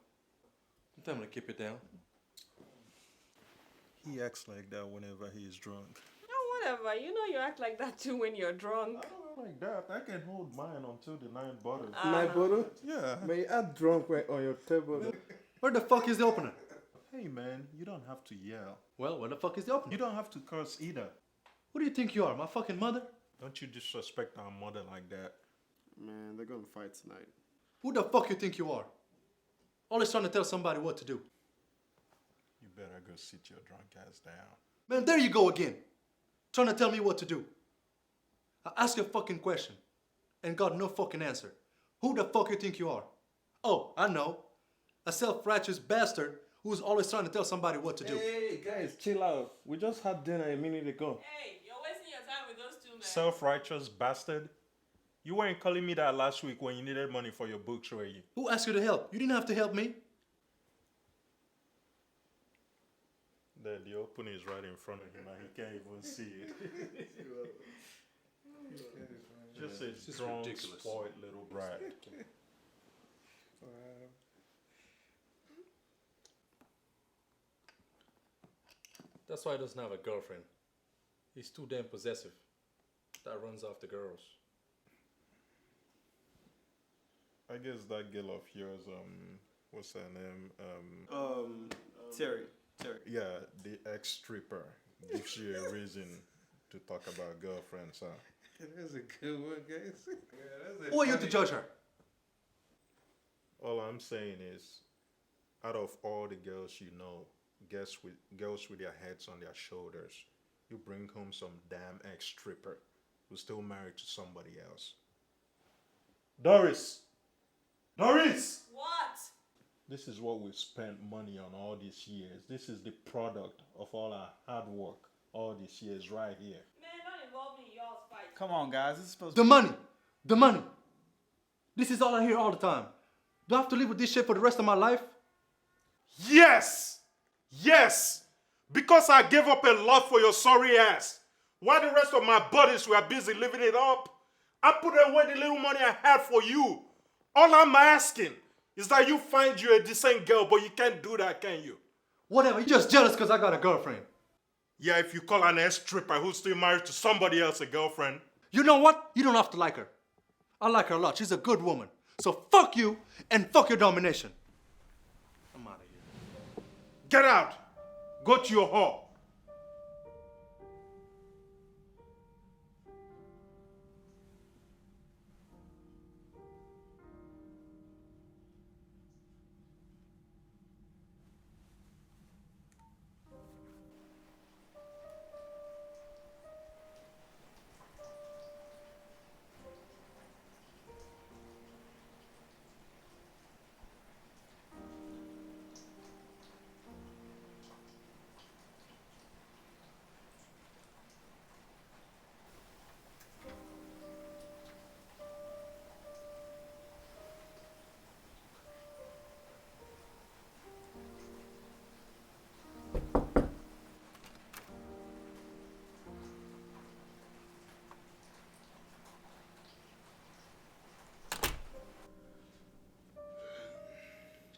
Tell me to keep it down. He acts like that whenever he is drunk. Oh, whatever. You know you act like that too when you're drunk. I don't like that. I can hold mine until the 9th bottle. Night bottle? Yeah. Man, you act drunk when on your table. Where the fuck is the opener? Hey, man, you don't have to yell. Well, where the fuck is the opener? You don't have to curse either. Who do you think you are, my fucking mother? Don't you disrespect our mother like that. Man, they're gonna fight tonight. Who the fuck you think you are? Always trying to tell somebody what to do. You better go sit your drunk ass down. Man, there you go again. Trying to tell me what to do. I ask you a fucking question and got no fucking answer. Who the fuck you think you are? Oh, I know. A self-righteous bastard who's always trying to tell somebody what to do. Hey, guys, chill out. We just had dinner a minute ago. Hey, you're wasting your time with those two men. Self-righteous bastard. You weren't calling me that last week when you needed money for your books, were you? Who asked you to help? You didn't have to help me. There, the opening is right in front of him and he can't even see it. Just a drunk, spoiled little brat. That's why he doesn't have a girlfriend. He's too damn possessive. That runs off the girls. I guess that girl of yours, what's her name? Terry. Yeah, the ex-stripper gives you a reason to talk about girlfriends, huh? That's a good one, guys. Yeah, Who are you to judge her? All I'm saying is, out of all the girls you know, girls with their heads on their shoulders, you bring home some damn ex-stripper who's still married to somebody else. Doris! Doris! What? This is what we've spent money on all these years. This is the product of all our hard work all these years right here. Man, don't involve me in y'all's fight. Come on, guys. This is supposed The to money! The money! This is all I hear all the time. Do I have to live with this shit for the rest of my life? Yes! Yes! Because I gave up a lot for your sorry ass. While the rest of my buddies were busy living it up, I put away the little money I had for you. All I'm asking is that you find you a decent girl, but you can't do that, can you? Whatever, you're just jealous because I got a girlfriend. Yeah, if you call an ex-stripper who's still married to somebody else a girlfriend. You know what? You don't have to like her. I like her a lot. She's a good woman. So fuck you and fuck your domination. I'm out of here. Get out! Go to your hall.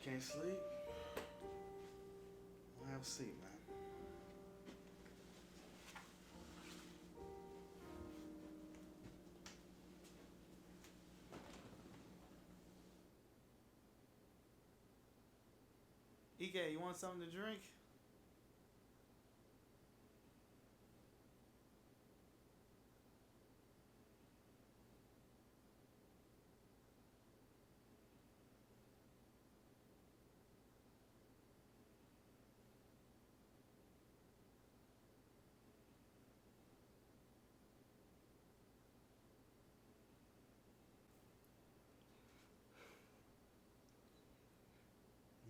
Can't sleep? I'll have a seat, man. Ike, you want something to drink?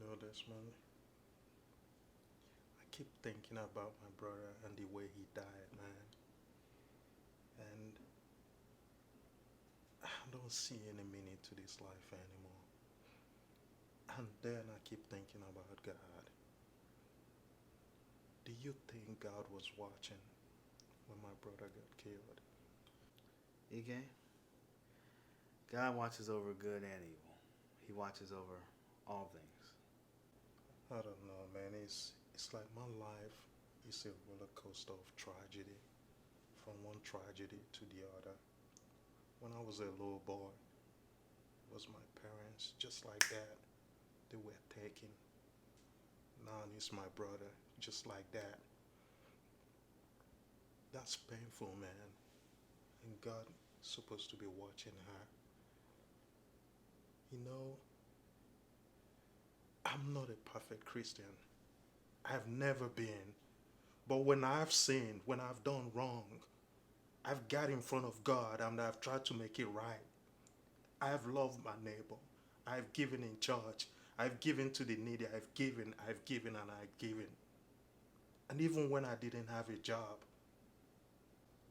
No, Desmond. I keep thinking about my brother and the way he died, man. And I don't see any meaning to this life anymore. And then I keep thinking about God. Do you think God was watching when my brother got killed? Ike, God watches over good and evil. He watches over all things. I don't know, man. It's like my life is a roller coaster of tragedy, from one tragedy to the other. When I was a little boy, it was my parents, just like that. They were taken. Now it's my brother, just like that. That's painful, man. And God is supposed to be watching her. You know, I'm not a perfect Christian. I've never been. But when I've sinned, when I've done wrong, I've got in front of God and I've tried to make it right. I've loved my neighbor. I've given in church. I've given to the needy. I've given, and I've given. And even when I didn't have a job,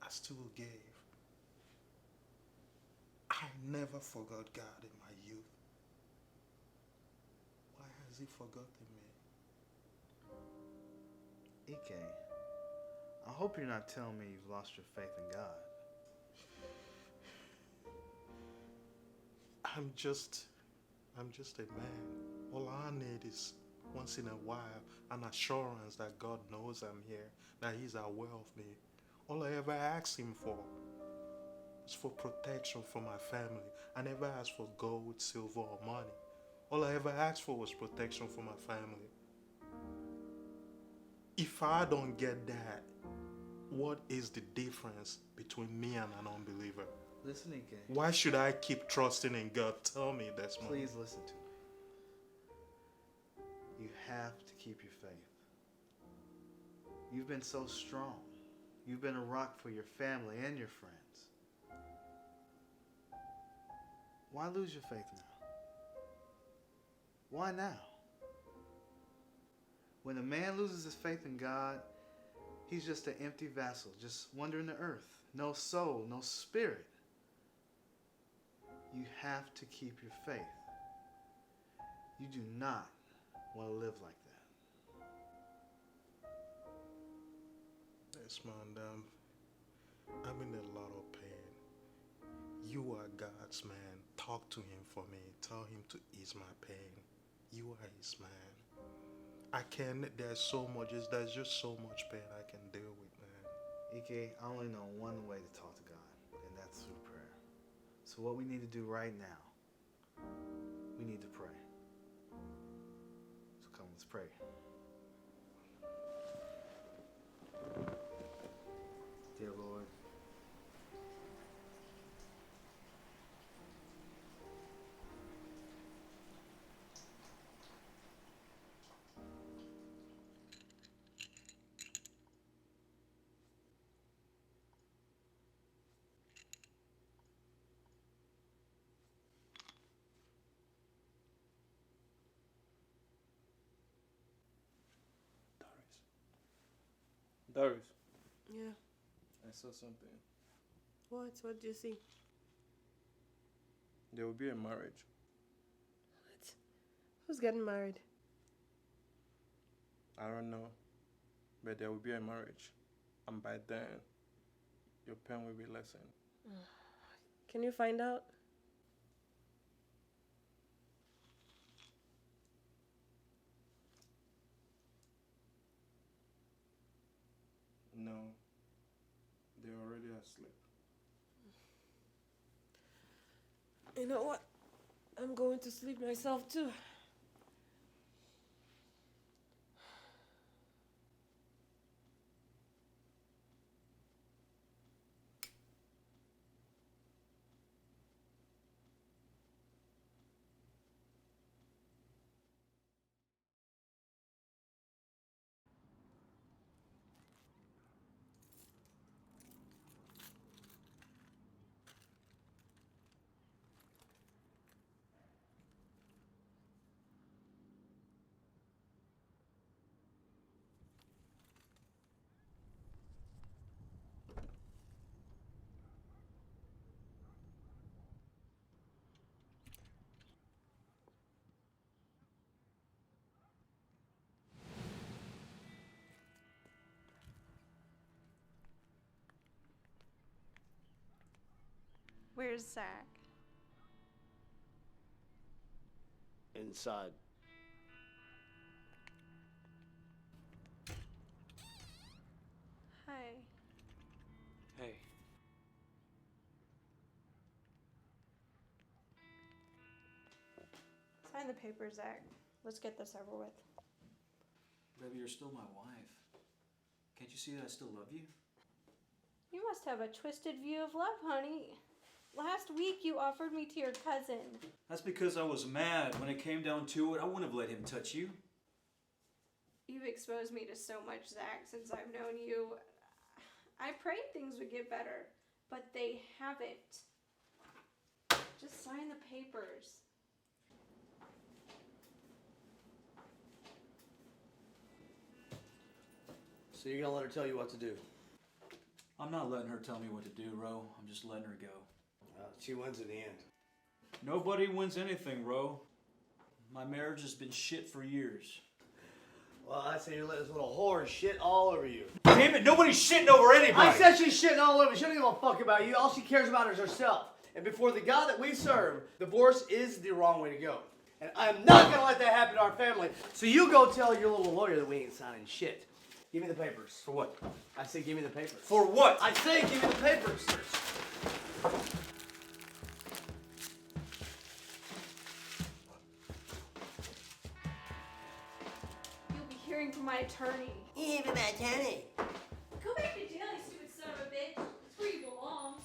I still gave. I never forgot God in my youth. Why has he forgotten me? Ike, I hope you're not telling me you've lost your faith in God. I'm just a man. All I need is once in a while an assurance that God knows I'm here, that he's aware of me. All I ever ask him for is for protection for my family. I never asked for gold, silver, or money. All I ever asked for was protection for my family. If I don't get that, what is the difference between me and an unbeliever? Listen, Ike. Why should I keep trusting in God? Tell me, Desmond. Please listen to me. You have to keep your faith. You've been so strong. You've been a rock for your family and your friends. Why lose your faith now? Why now? When a man loses his faith in God, he's just an empty vessel, just wandering the earth. No soul, no spirit. You have to keep your faith. You do not want to live like that. Desmond, I'm in a lot of pain. You are God's man. Talk to him for me. Tell him to ease my pain. You are his man. There's just so much pain I can deal with, man. Ike, I only know one way to talk to God, and that's through prayer. So what we need to do right now, we need to pray. So come, let's pray. Dear Lord, Darius, Yeah. I saw something. What? What do you see? There will be a marriage. What? Who's getting married? I don't know, but there will be a marriage. And by then, your pain will be lessened. Can you find out? No, they're already asleep. You know what? I'm going to sleep myself too. Where's Zach? Inside. Hi. Hey. Sign the paper, Zach. Let's get this over with. Baby, you're still my wife. Can't you see that I still love you? You must have a twisted view of love, honey. Last week you offered me to your cousin. That's because I was mad. When it came down to it, I wouldn't have let him touch you. You've exposed me to so much, Zach, since I've known you. I prayed things would get better, but they haven't. Just sign the papers. So you're gonna let her tell you what to do? I'm not letting her tell me what to do, Ro. I'm just letting her go. She wins in the end. Nobody wins anything, Ro. My marriage has been shit for years. Well, I say you're letting this little whore shit all over you. Damn it, nobody's shitting over anybody! I said she's shitting all over you. She don't give a fuck about you. All she cares about is herself. And before the God that we serve, divorce is the wrong way to go. And I'm not gonna let that happen to our family. So you go tell your little lawyer that we ain't signing shit. Give me the papers. For what? I say give me the papers. For what? I say give me the papers. You'll be hearing from my attorney. Even my attorney. Go back to jail, you stupid son of a bitch. That's where you belong.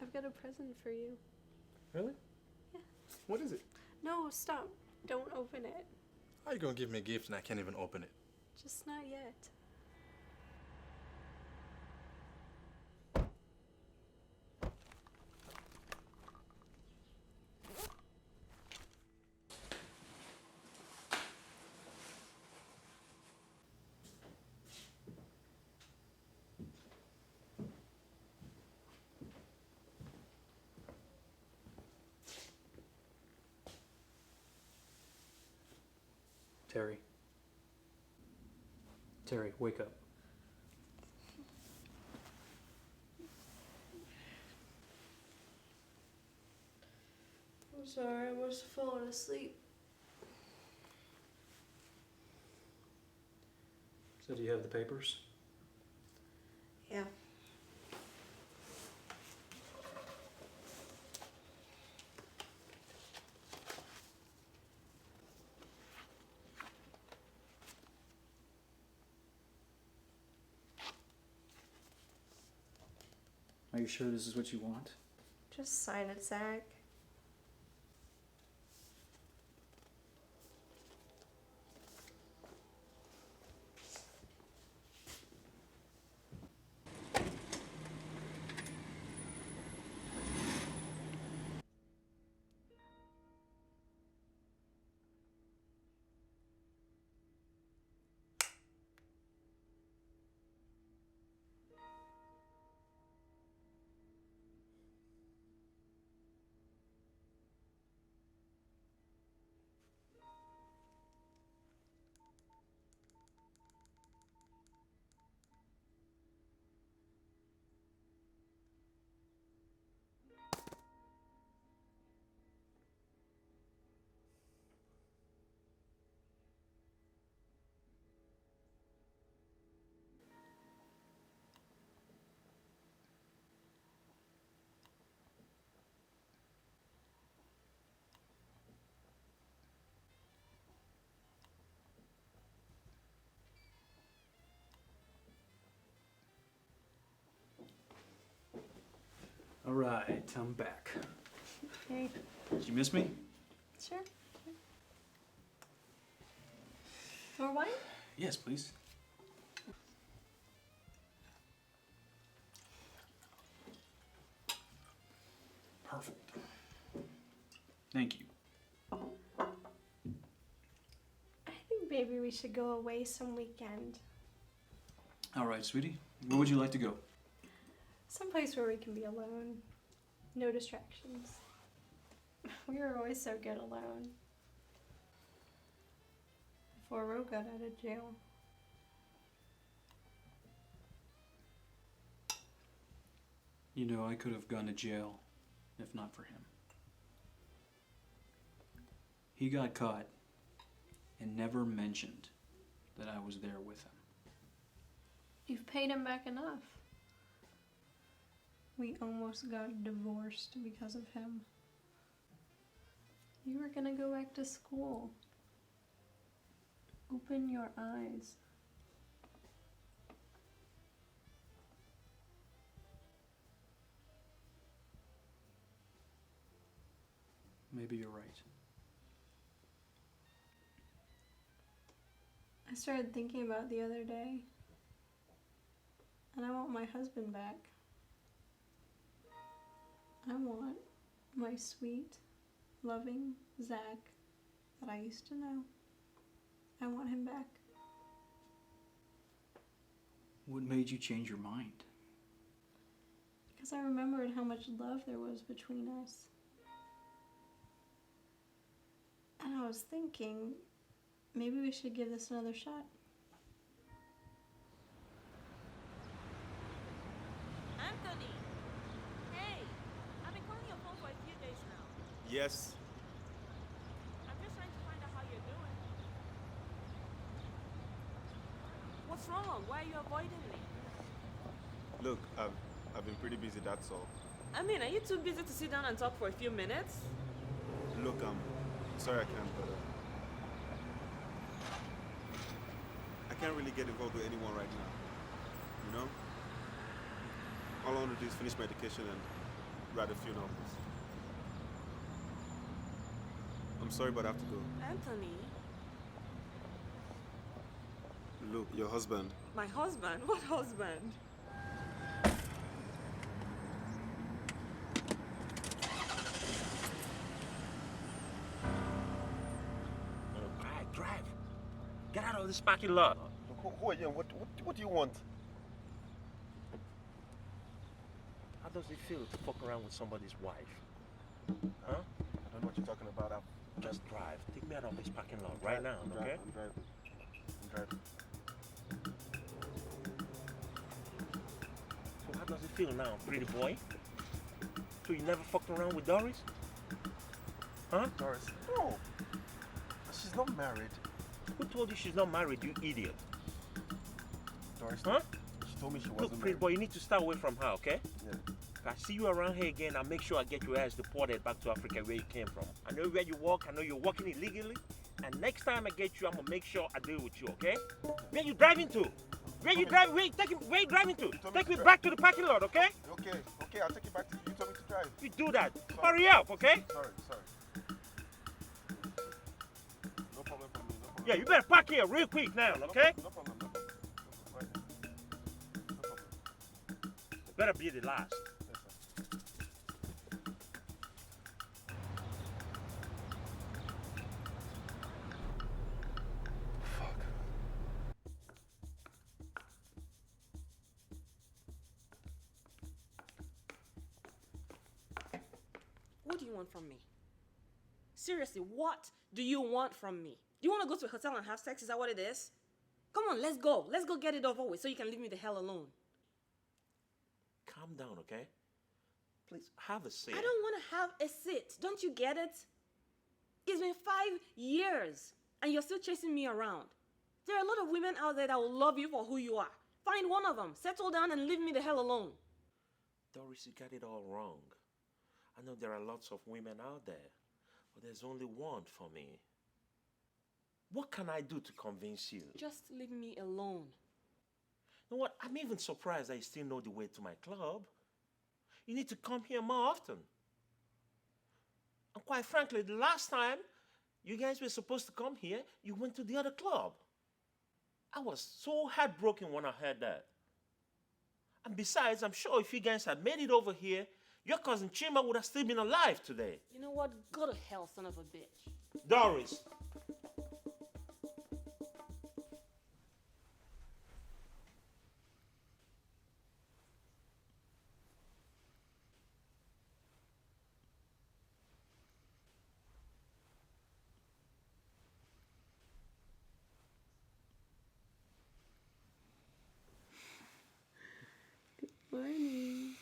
I've got a present for you. Really? Yeah. What is it? No, stop. Don't open it. How are you gonna give me a gift and I can't even open it? Just not yet. Terry. Terry, wake up. I'm sorry, I must have fallen asleep. So do you have the papers? Yeah. Are you sure this is what you want? Just sign it, Zach. All right, I'm back. Hey. Did you miss me? Sure. More wine? Yes, please. Perfect. Thank you. I think maybe we should go away some weekend. All right, sweetie. Where would you like to go? Someplace where we can be alone. No distractions. We were always so good alone. Before Ro got out of jail. You know, I could have gone to jail if not for him. He got caught and never mentioned that I was there with him. You've paid him back enough. We almost got divorced because of him. You were gonna go back to school. Open your eyes. Maybe you're right. I started thinking about it the other day. And I want my husband back. I want my sweet, loving Zach that I used to know. I want him back. What made you change your mind? Because I remembered how much love there was between us. And I was thinking, maybe we should give this another shot. Anthony! Hey! I've been calling your phone for a few days now. Yes. I'm just trying to find out how you're doing. What's wrong? Why are you avoiding me? Look, I've been pretty busy, that's all. I mean, are you too busy to sit down and talk for a few minutes? Look, I'm sorry I can't, but I can't really get involved with anyone right now. You know? All I want to do is finish my education and write a few novels. I'm sorry, but I have to go. Anthony? Look, your husband. My husband? What husband? Drive. Get out of this parking lot. Who are you? What do you want? How does it feel to fuck around with somebody's wife? Huh? I don't know what you're talking about. Just drive. Take me out of this parking lot right now, okay? I'm driving. So how does it feel now, pretty boy? So you never fucked around with Doris? Huh? Doris? No. She's not married. Who told you she's not married, you idiot? Doris? Huh? She told me she wasn't Look, pretty married. boy, you need to stay away from her, okay? Yeah. If I see you around here again, I'll make sure I get your ass deported back to Africa where you came from. I know where you work, I know you're working illegally, and next time I get you, I'm gonna make sure I deal with you, okay? Where you driving to? Where you driving? Where you driving to? Take me back to the parking lot, okay? Okay, I'll take you back to you. You told me to drive. You do that. Sorry. Hurry up, okay? Sorry. No problem for me. No problem. Yeah, you better park here real quick now, okay? No problem. Right. No problem. It better be the last. What do you want from me? Seriously, what do you want from me? Do you want to go to a hotel and have sex? Is that what it is? Come on, let's go. Let's go get it over with so you can leave me the hell alone. Calm down, okay? Please, have a seat. I don't want to have a sit. Don't you get it? It's been 5 years and you're still chasing me around. There are a lot of women out there that will love you for who you are. Find one of them, settle down and leave me the hell alone. Doris, you got it all wrong. I know there are lots of women out there, but there's only one for me. What can I do to convince you? Just leave me alone. You know what? I'm even surprised I still know the way to my club. You need to come here more often. And quite frankly, the last time you guys were supposed to come here, you went to the other club. I was so heartbroken when I heard that. And besides, I'm sure if you guys had made it over here, your cousin Chima would have still been alive today. You know what? Go to hell, son of a bitch. Doris. Morning.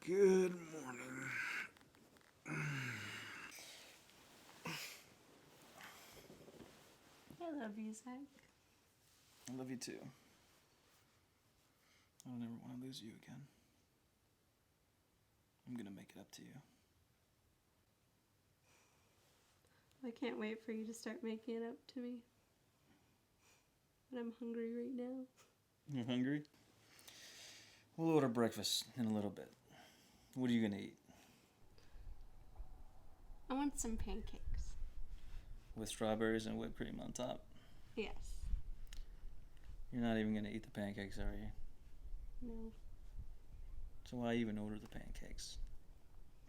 Good morning. I love you, Zach. I love you too. I don't ever want to lose you again. I'm gonna make it up to you. I can't wait for you to start making it up to me. But I'm hungry right now. You're hungry? We'll order breakfast in a little bit. What are you gonna eat? I want some pancakes. With strawberries and whipped cream on top? Yes. You're not even gonna eat the pancakes, are you? No. So why even order the pancakes?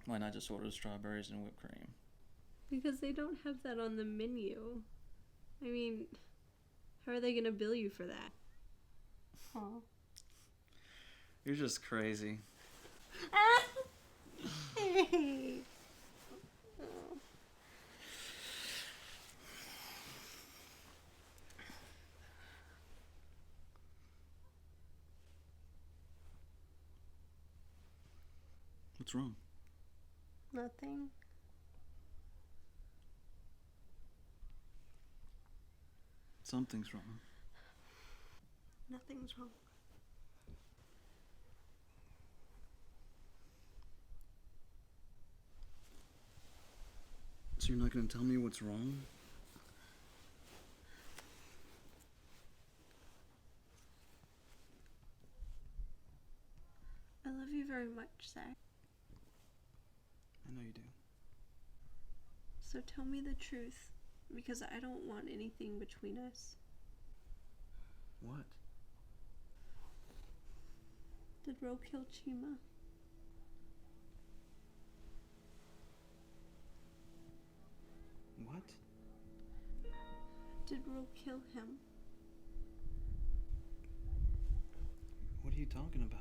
Why not just order the strawberries and whipped cream? Because they don't have that on the menu. I mean, how are they gonna bill you for that? Huh. You're just crazy. Hey. Oh. What's wrong? Nothing. Something's wrong. Nothing's wrong. So you're not gonna tell me what's wrong? I love you very much, Zach. I know you do. So tell me the truth, because I don't want anything between us. What? Did Ro kill Chima? What? Did Ro kill him? What are you talking about?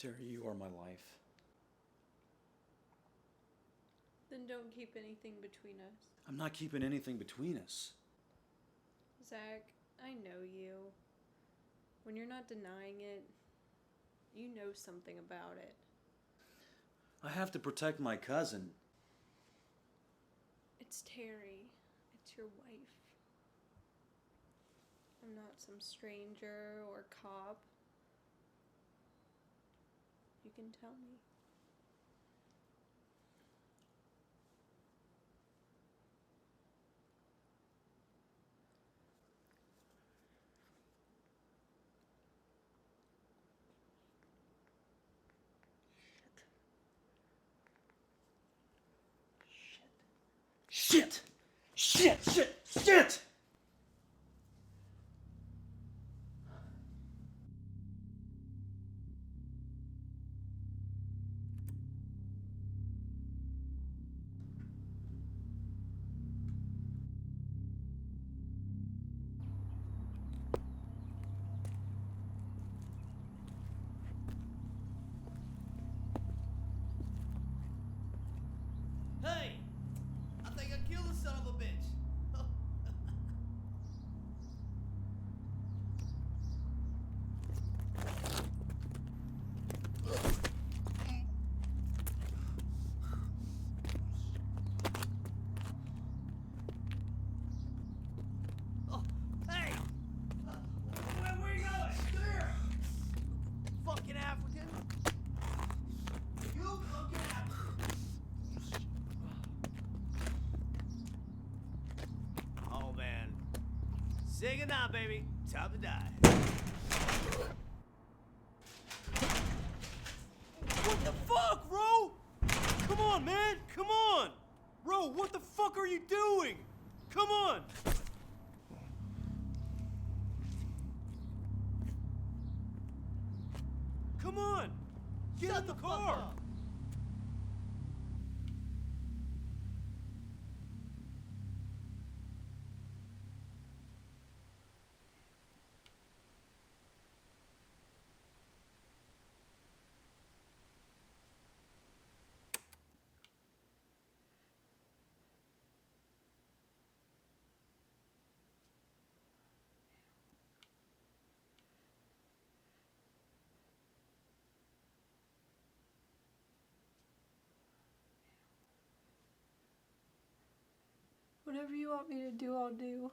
Terry, you are my life. Then don't keep anything between us. I'm not keeping anything between us. Zach, I know you. When you're not denying it, you know something about it. I have to protect my cousin. It's Terry. It's your wife. I'm not some stranger or cop. You can tell me. Shit! Shit! Shit! Shit! Hey! I think I killed the son of a bitch. Oh, hey! Where you going? Come here! Fucking African! You fucking African! Oh man. Say goodnight, baby. Time to die. What the fuck, Ro? Come on, man. Come on. Ro, what the fuck are you doing? Come on. Come on. Get in the car. Whatever you want me to do, I'll do.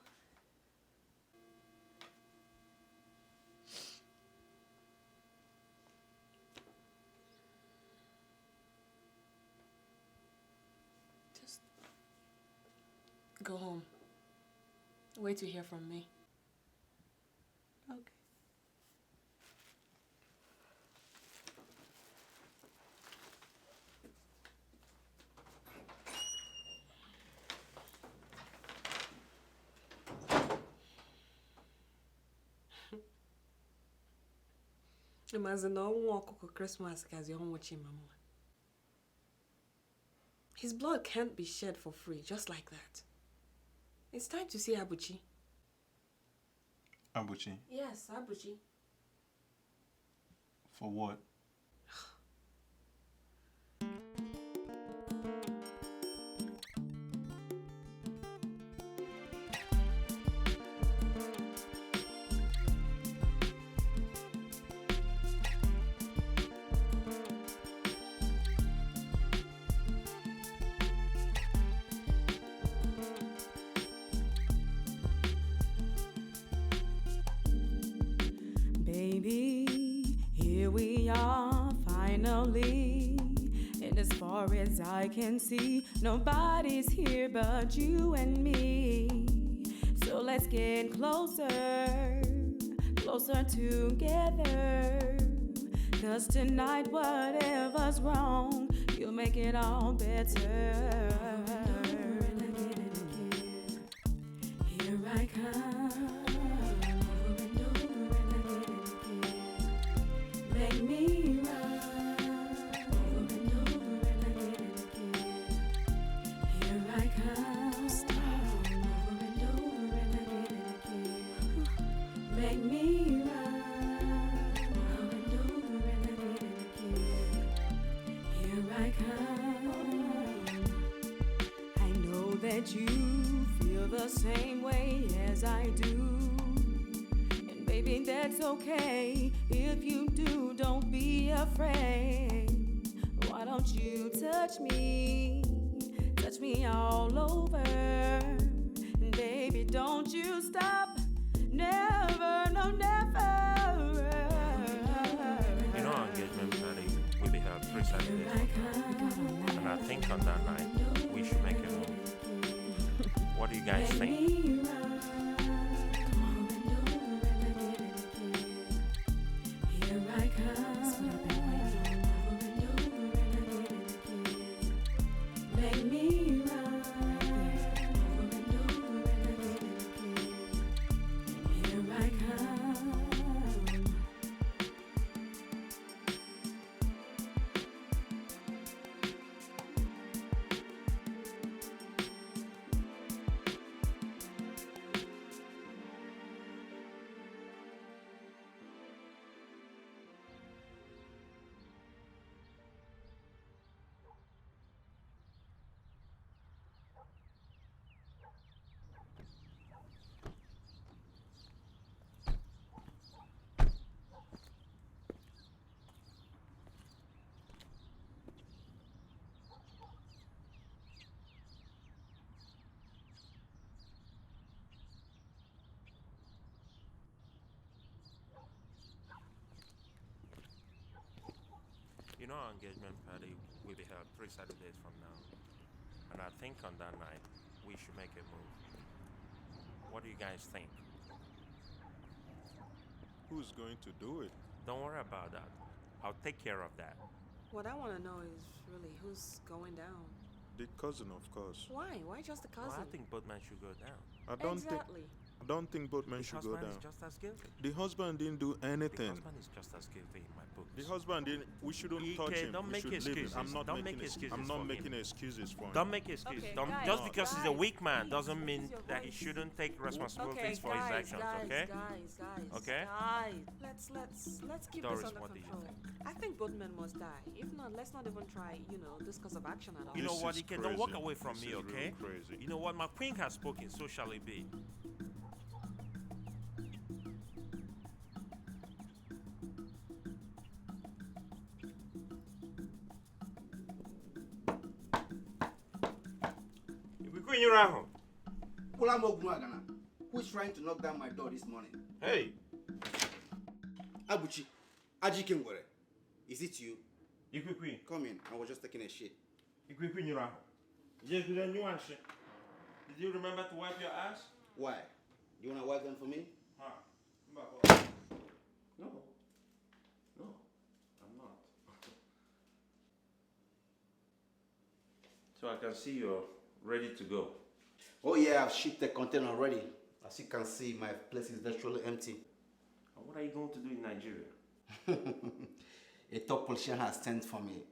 Just go home. Wait to hear from me. Okay. Imagine no Christmas because you're home with him, Mama. His blood can't be shed for free, just like that. It's time to see Abuchi. Abuchi, Yes, Abuchi. for what? Baby, here we are finally. And as far as I can see, nobody's here but you and me. So let's get closer, closer together. 'Cause tonight, whatever's wrong, you'll make it all better. Here I come. Make me run over and over and again and again. Here I come. Start over and over and again and again. Make me run over and over and again and again. Here I come. I know that you feel the same way as I do. Baby, that's okay. If you do, don't be afraid. Why don't you touch me all over? Baby, don't you stop. Never, no, never. You know, our engagement party will be held 3 Saturdays from now. And I think on that night, we should make a move. What do you guys think? Here I come. Make me run. Here I come. You know, our engagement party will be held 3 Saturdays from now. And I think on that night, we should make a move. What do you guys think? Who's going to do it? Don't worry about that. I'll take care of that. What I want to know is really who's going down. The cousin, of course. Why? Why just the cousin? Well, I think both men should go down. I don't think both men The should go husband down. is just as guilty. The husband didn't do anything. The husband is just as guilty in my books. The husband didn't. We shouldn't touch him. Don't We make should leave excuses. him. I'm not Don't making make excuses I'm not for making him. excuses for him. Don't make excuses. Okay, Don't, guys, just because he's a guys, weak man please, doesn't mean use your that he voice. shouldn't take responsibilities Okay, for his guys, actions. Okay? Okay? Guys, let's keep Doris, this under what do you control. I think both men must die. If not, let's not even try, this course of action at all. You know This what? is You can don't walk crazy. away from This me, is okay? really crazy. You know what? My queen has spoken. So shall it be. Queen, you're at home. Who's trying to knock down my door this morning? Hey. Abuchi, Ajikengwere, is it you? Queen. Come in. I was just taking a shit. Queen, you're at home. Just do a new one, shit. Did you remember to wipe your ass? Why? You want to wipe them for me? Huh. No. No, I'm not. So I can see you're ready to go. Oh yeah, I've shipped the container already. As you can see, my place is virtually empty. What are you going to do in Nigeria? A top politician has sent for me.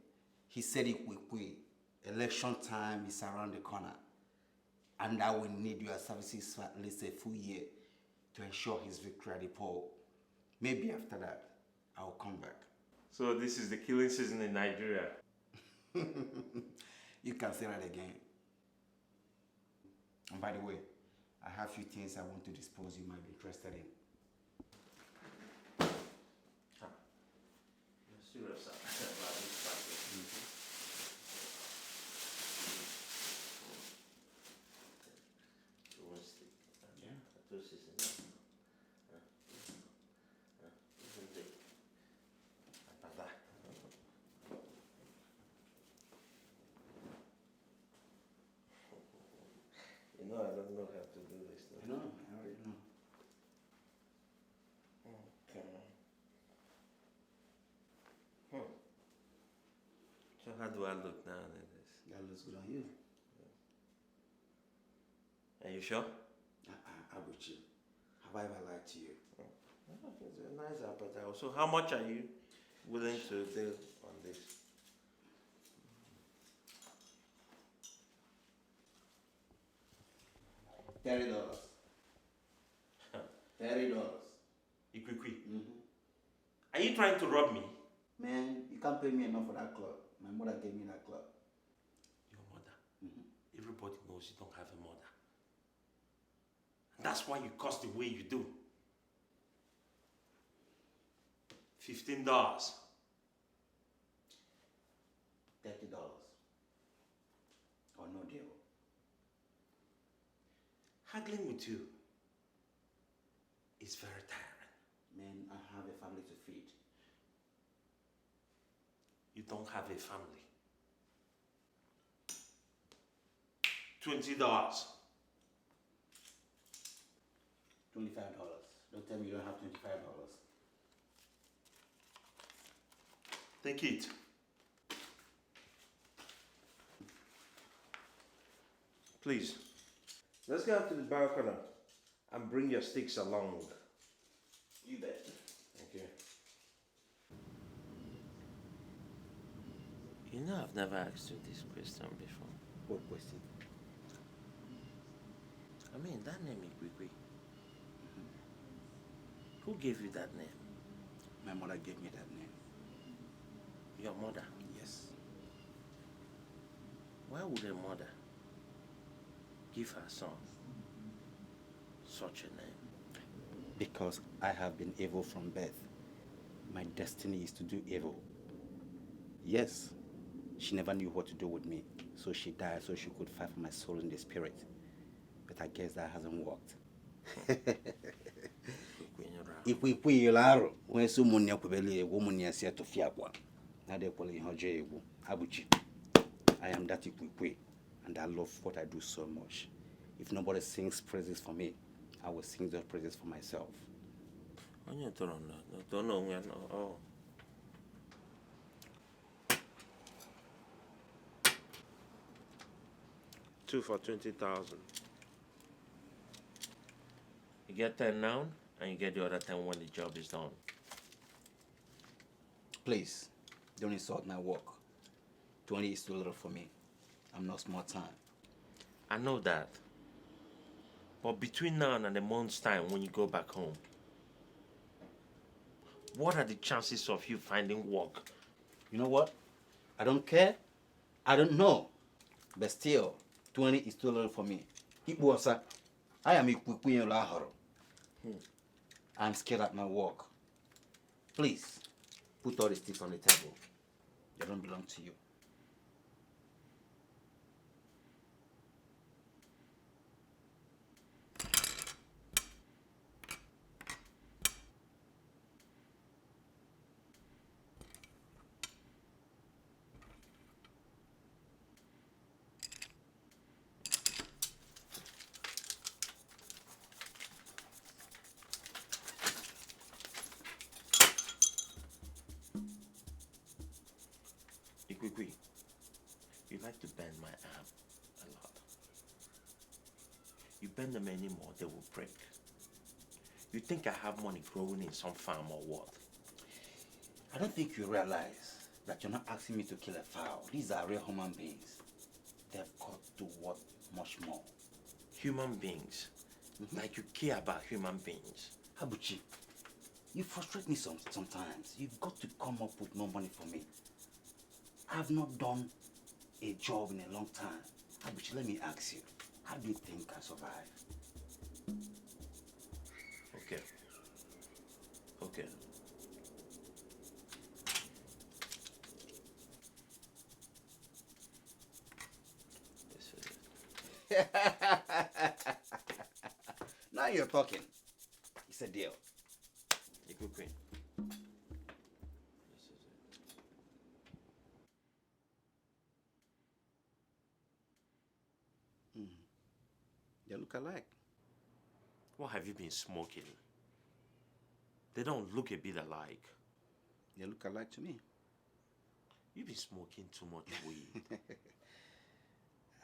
He said it will quit. Election time is around the corner. And I will need your services for at least a full year to ensure his victory at the poll. Maybe after that, I will come back. So this is the killing season in Nigeria. You can say that again. And by the way, I have a few things I want to dispose you might be interested in. You're serious about this practice. You know I don't know how to do this. I know, I already know. Okay. So how do I look now? That looks good on you. Are you sure? Abuchi, have I ever lied to you? It's a nice appetite. So how much are you willing to do on this? $30. $30. Ikwikwi. Are you trying to rob me? Man, you can't pay me enough for that club. My mother gave me that club. Your mother? Everybody knows you don't have a mother. That's why you cost the way you do. $15. $30. Or no deal. Haggling with you is very tiring. Man, I have a family to feed. You don't have a family. $20. $25. Don't tell me you don't have $25. Take it. Please, let's go out to the balcony and bring your sticks along. You bet. Thank you. You know, I've never asked you this question before. What question? I mean, that name Ikwikwi. Who gave you that name? My mother gave me that name. Your mother? Yes. Why would a mother give her son such a name? Because I have been evil from birth. My destiny is to do evil. Yes, she never knew what to do with me, so she died so she could fight for my soul in the spirit. But I guess that hasn't worked. If we put you laro, when someone yakubeli a woman yasia to fiabwa, now they call it Abuchi. I am that Ikwikwi, and I love what I do so much. If nobody sings praises for me, I will sing those praises for myself. Don't know when. Oh. Two for 20,000. You get 10 now, and you get the other 10 when the job is done. Please, don't insult my work. 20 is too little for me. I'm not small time. I know that. But between now and a month's time when you go back home, what are the chances of you finding work? You know what? I don't care. I don't know. But still, 20 is too little for me. I am Ikwikwi in Lahoro. I'm scared at my work. Please, put all the sticks on the table. They don't belong to you. Ikwikwi, you like to bend my arm a lot. You bend them anymore, they will break. You think I have money growing in some farm or what? I don't think you realize that you're not asking me to kill a fowl. These are real human beings. They've got to worth much more. Human beings? Like you care about human beings? Abuchi, you frustrate me sometimes. You've got to come up with more money for me. I've not done a job in a long time. Abuchi, let me ask you, how do you think I survive? Okay. Okay. This is it. Now you're talking. It's a deal. Ikwikwi. They look alike. What have you been smoking? They don't look a bit alike. They look alike to me. You've been smoking too much weed.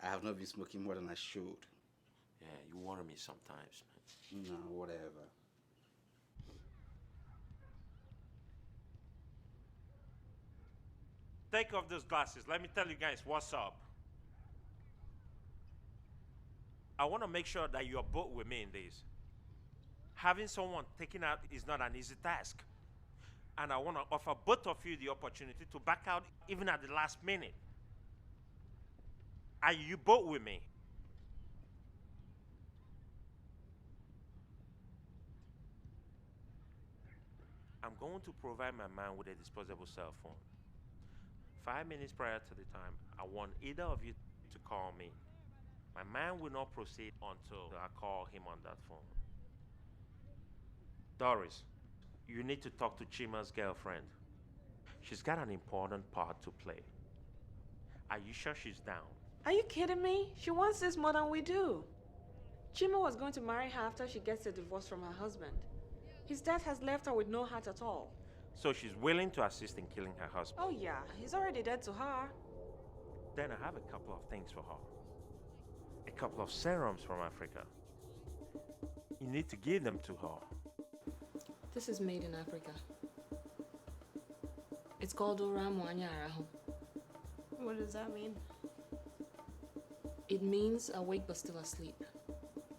I have not been smoking more than I should. Yeah, you worry me sometimes, man. No, whatever. Take off those glasses. Let me tell you guys what's up. I want to make sure that you're both with me in this. Having someone taken out is not an easy task. And I want to offer both of you the opportunity to back out even at the last minute. Are you both with me? I'm going to provide my man with a disposable cell phone. 5 minutes prior to the time, I want either of you to call me. My man will not proceed until I call him on that phone. Doris, you need to talk to Chima's girlfriend. She's got an important part to play. Are you sure she's down? Are you kidding me? She wants this more than we do. Chima was going to marry her after she gets a divorce from her husband. His death has left her with no heart at all. So she's willing to assist in killing her husband? Oh yeah, he's already dead to her. Then I have a couple of things for her. A couple of serums from Africa. You need to give them to her. This is made in Africa. It's called Oramu Anyarahu. What does that mean? It means awake but still asleep.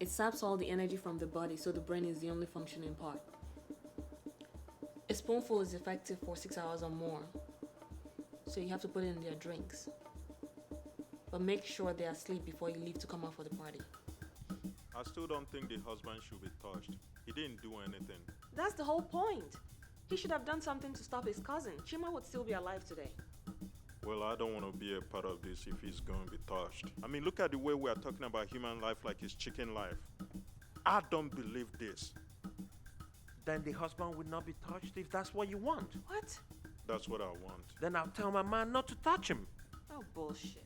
It saps all the energy from the body, so the brain is the only functioning part. A spoonful is effective for 6 hours or more, so you have to put it in their drinks. But make sure they are asleep before you leave to come out for the party. I still don't think the husband should be touched. He didn't do anything. That's the whole point. He should have done something to stop his cousin. Chima would still be alive today. Well, I don't want to be a part of this if he's going to be touched. I mean, look at the way we are talking about human life like it's chicken life. I don't believe this. Then the husband will not be touched if that's what you want. What? That's what I want. Then I'll tell my man not to touch him. Oh, bullshit.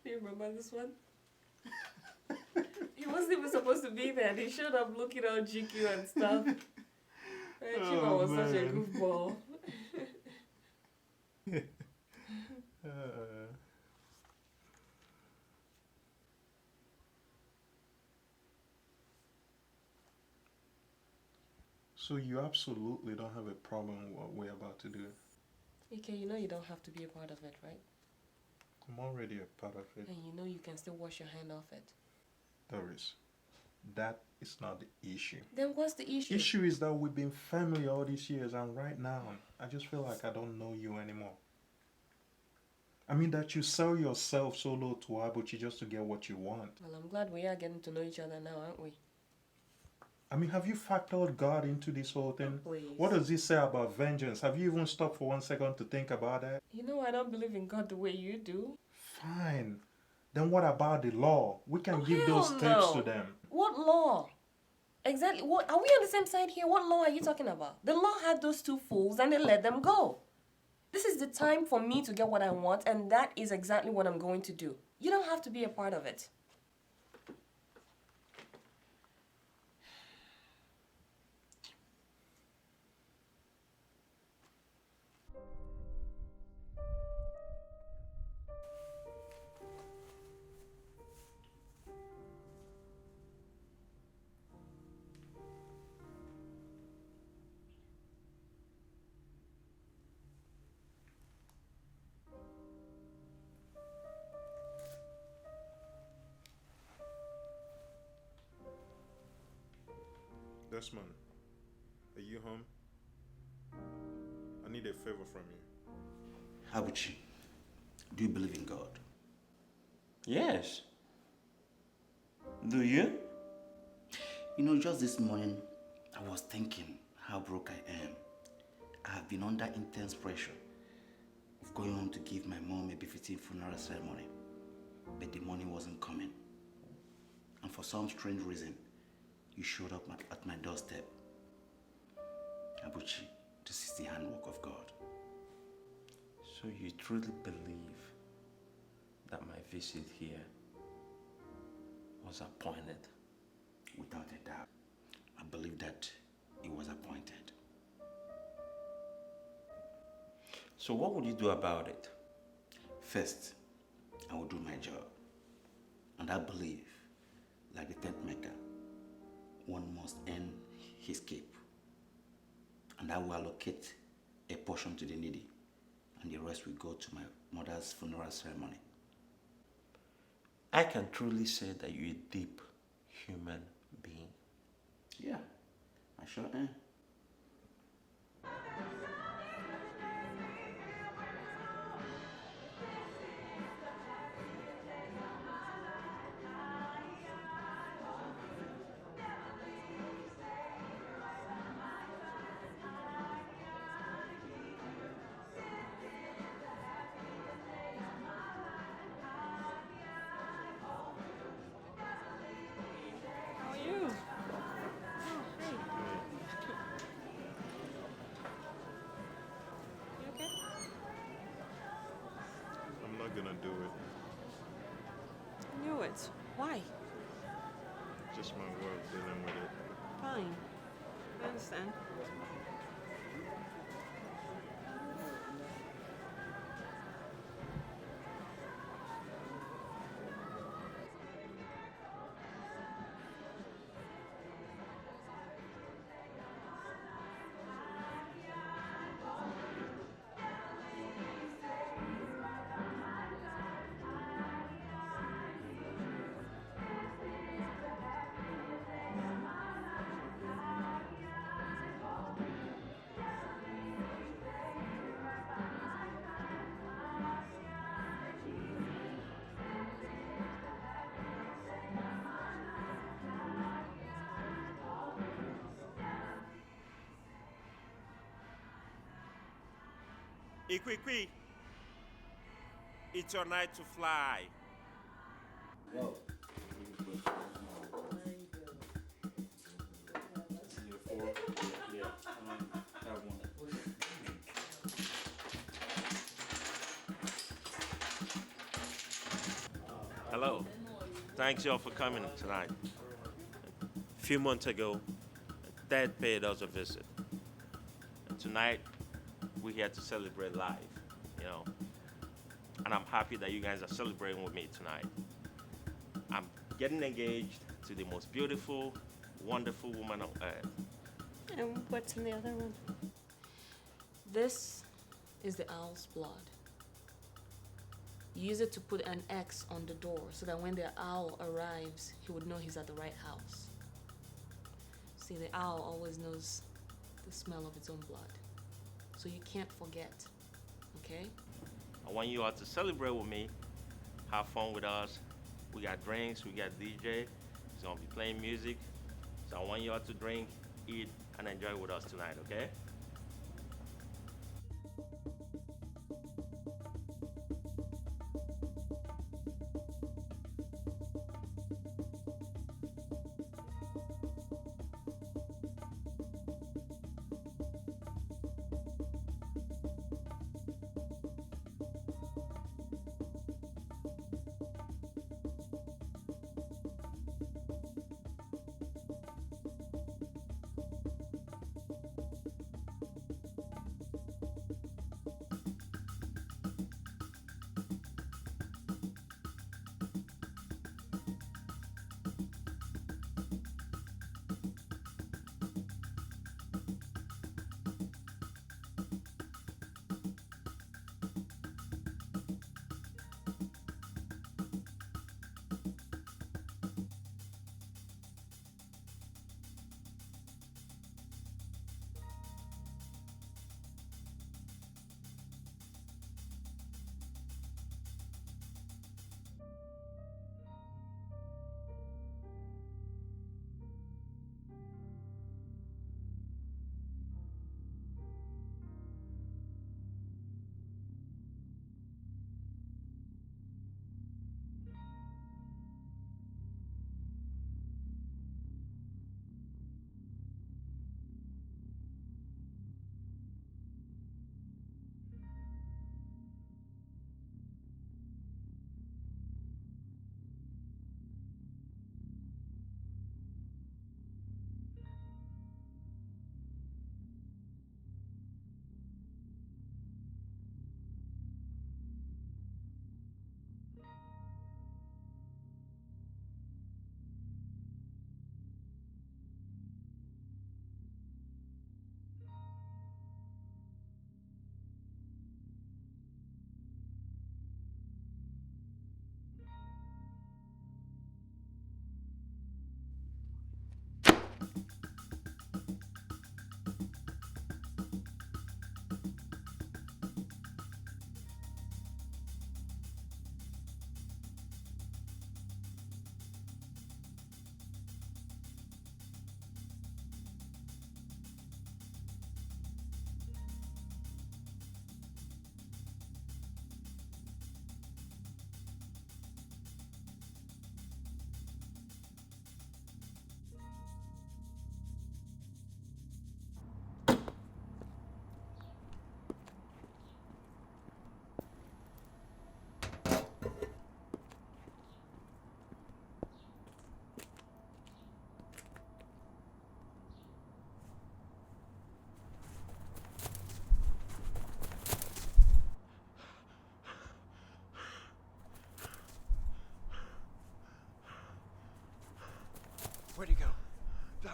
Do you remember this one? He wasn't even supposed to be there, and he showed up looking all GQ and stuff. Chima was such a goofball. So you absolutely don't have a problem with what we're about to do? Okay, you know you don't have to be a part of it, right? I'm already a part of it. And you know you can still wash your hand off it. Doris, that is not the issue. Then what's the issue? Issue is that we've been family all these years, and right now, I just feel like I don't know you anymore. I mean that you sell yourself so low to Abuchi just to get what you want. Well, I'm glad we are getting to know each other now, aren't we? I mean, have you factored God into this whole thing? Oh, please. What does he say about vengeance? Have you even stopped for 1 second to think about that? You know I don't believe in God the way you do. Fine. Then what about the law? We can give those tapes to them. What law? Exactly. What are we on the same side here? What law are you talking about? The law had those two fools and they let them go. This is the time for me to get what I want, and that is exactly what I'm going to do. You don't have to be a part of it. Desmond, are you home? I need a favor from you. Abuchi, do you believe in God? Yes. Do you? You know, just this morning, I was thinking how broke I am. I have been under intense pressure of going home to give my mom a befitting funeral ceremony, but the money wasn't coming. And for some strange reason, you showed up at my doorstep. Abuchi, this is the handwork of God. So you truly believe that my visit here was appointed? Without a doubt, I believe that it was appointed. So what would you do about it? First, I will do my job. And I believe, like the tent maker, one must earn his keep. And I will allocate a portion to the needy, and the rest will go to my mother's funeral ceremony. I can truly say that you're a deep human being. Yeah, I sure am. not gonna do it. I knew it. Why? Just my way of dealing with it. Fine. I understand. Ikwikwi, it's your night to fly. Hello. Thanks y'all for coming tonight. A few months ago, Dad paid us a visit. And tonight, we're here to celebrate life, you know. And I'm happy that you guys are celebrating with me tonight. I'm getting engaged to the most beautiful, wonderful woman on earth. And what's in the other one? This is the owl's blood. Use it to put an X on the door so that when the owl arrives, he would know he's at the right house. See, the owl always knows the smell of its own blood. So you can't forget, okay? I want you all to celebrate with me, have fun with us. We got drinks, we got DJ, he's gonna be playing music. So I want you all to drink, eat, and enjoy with us tonight, okay?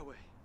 way.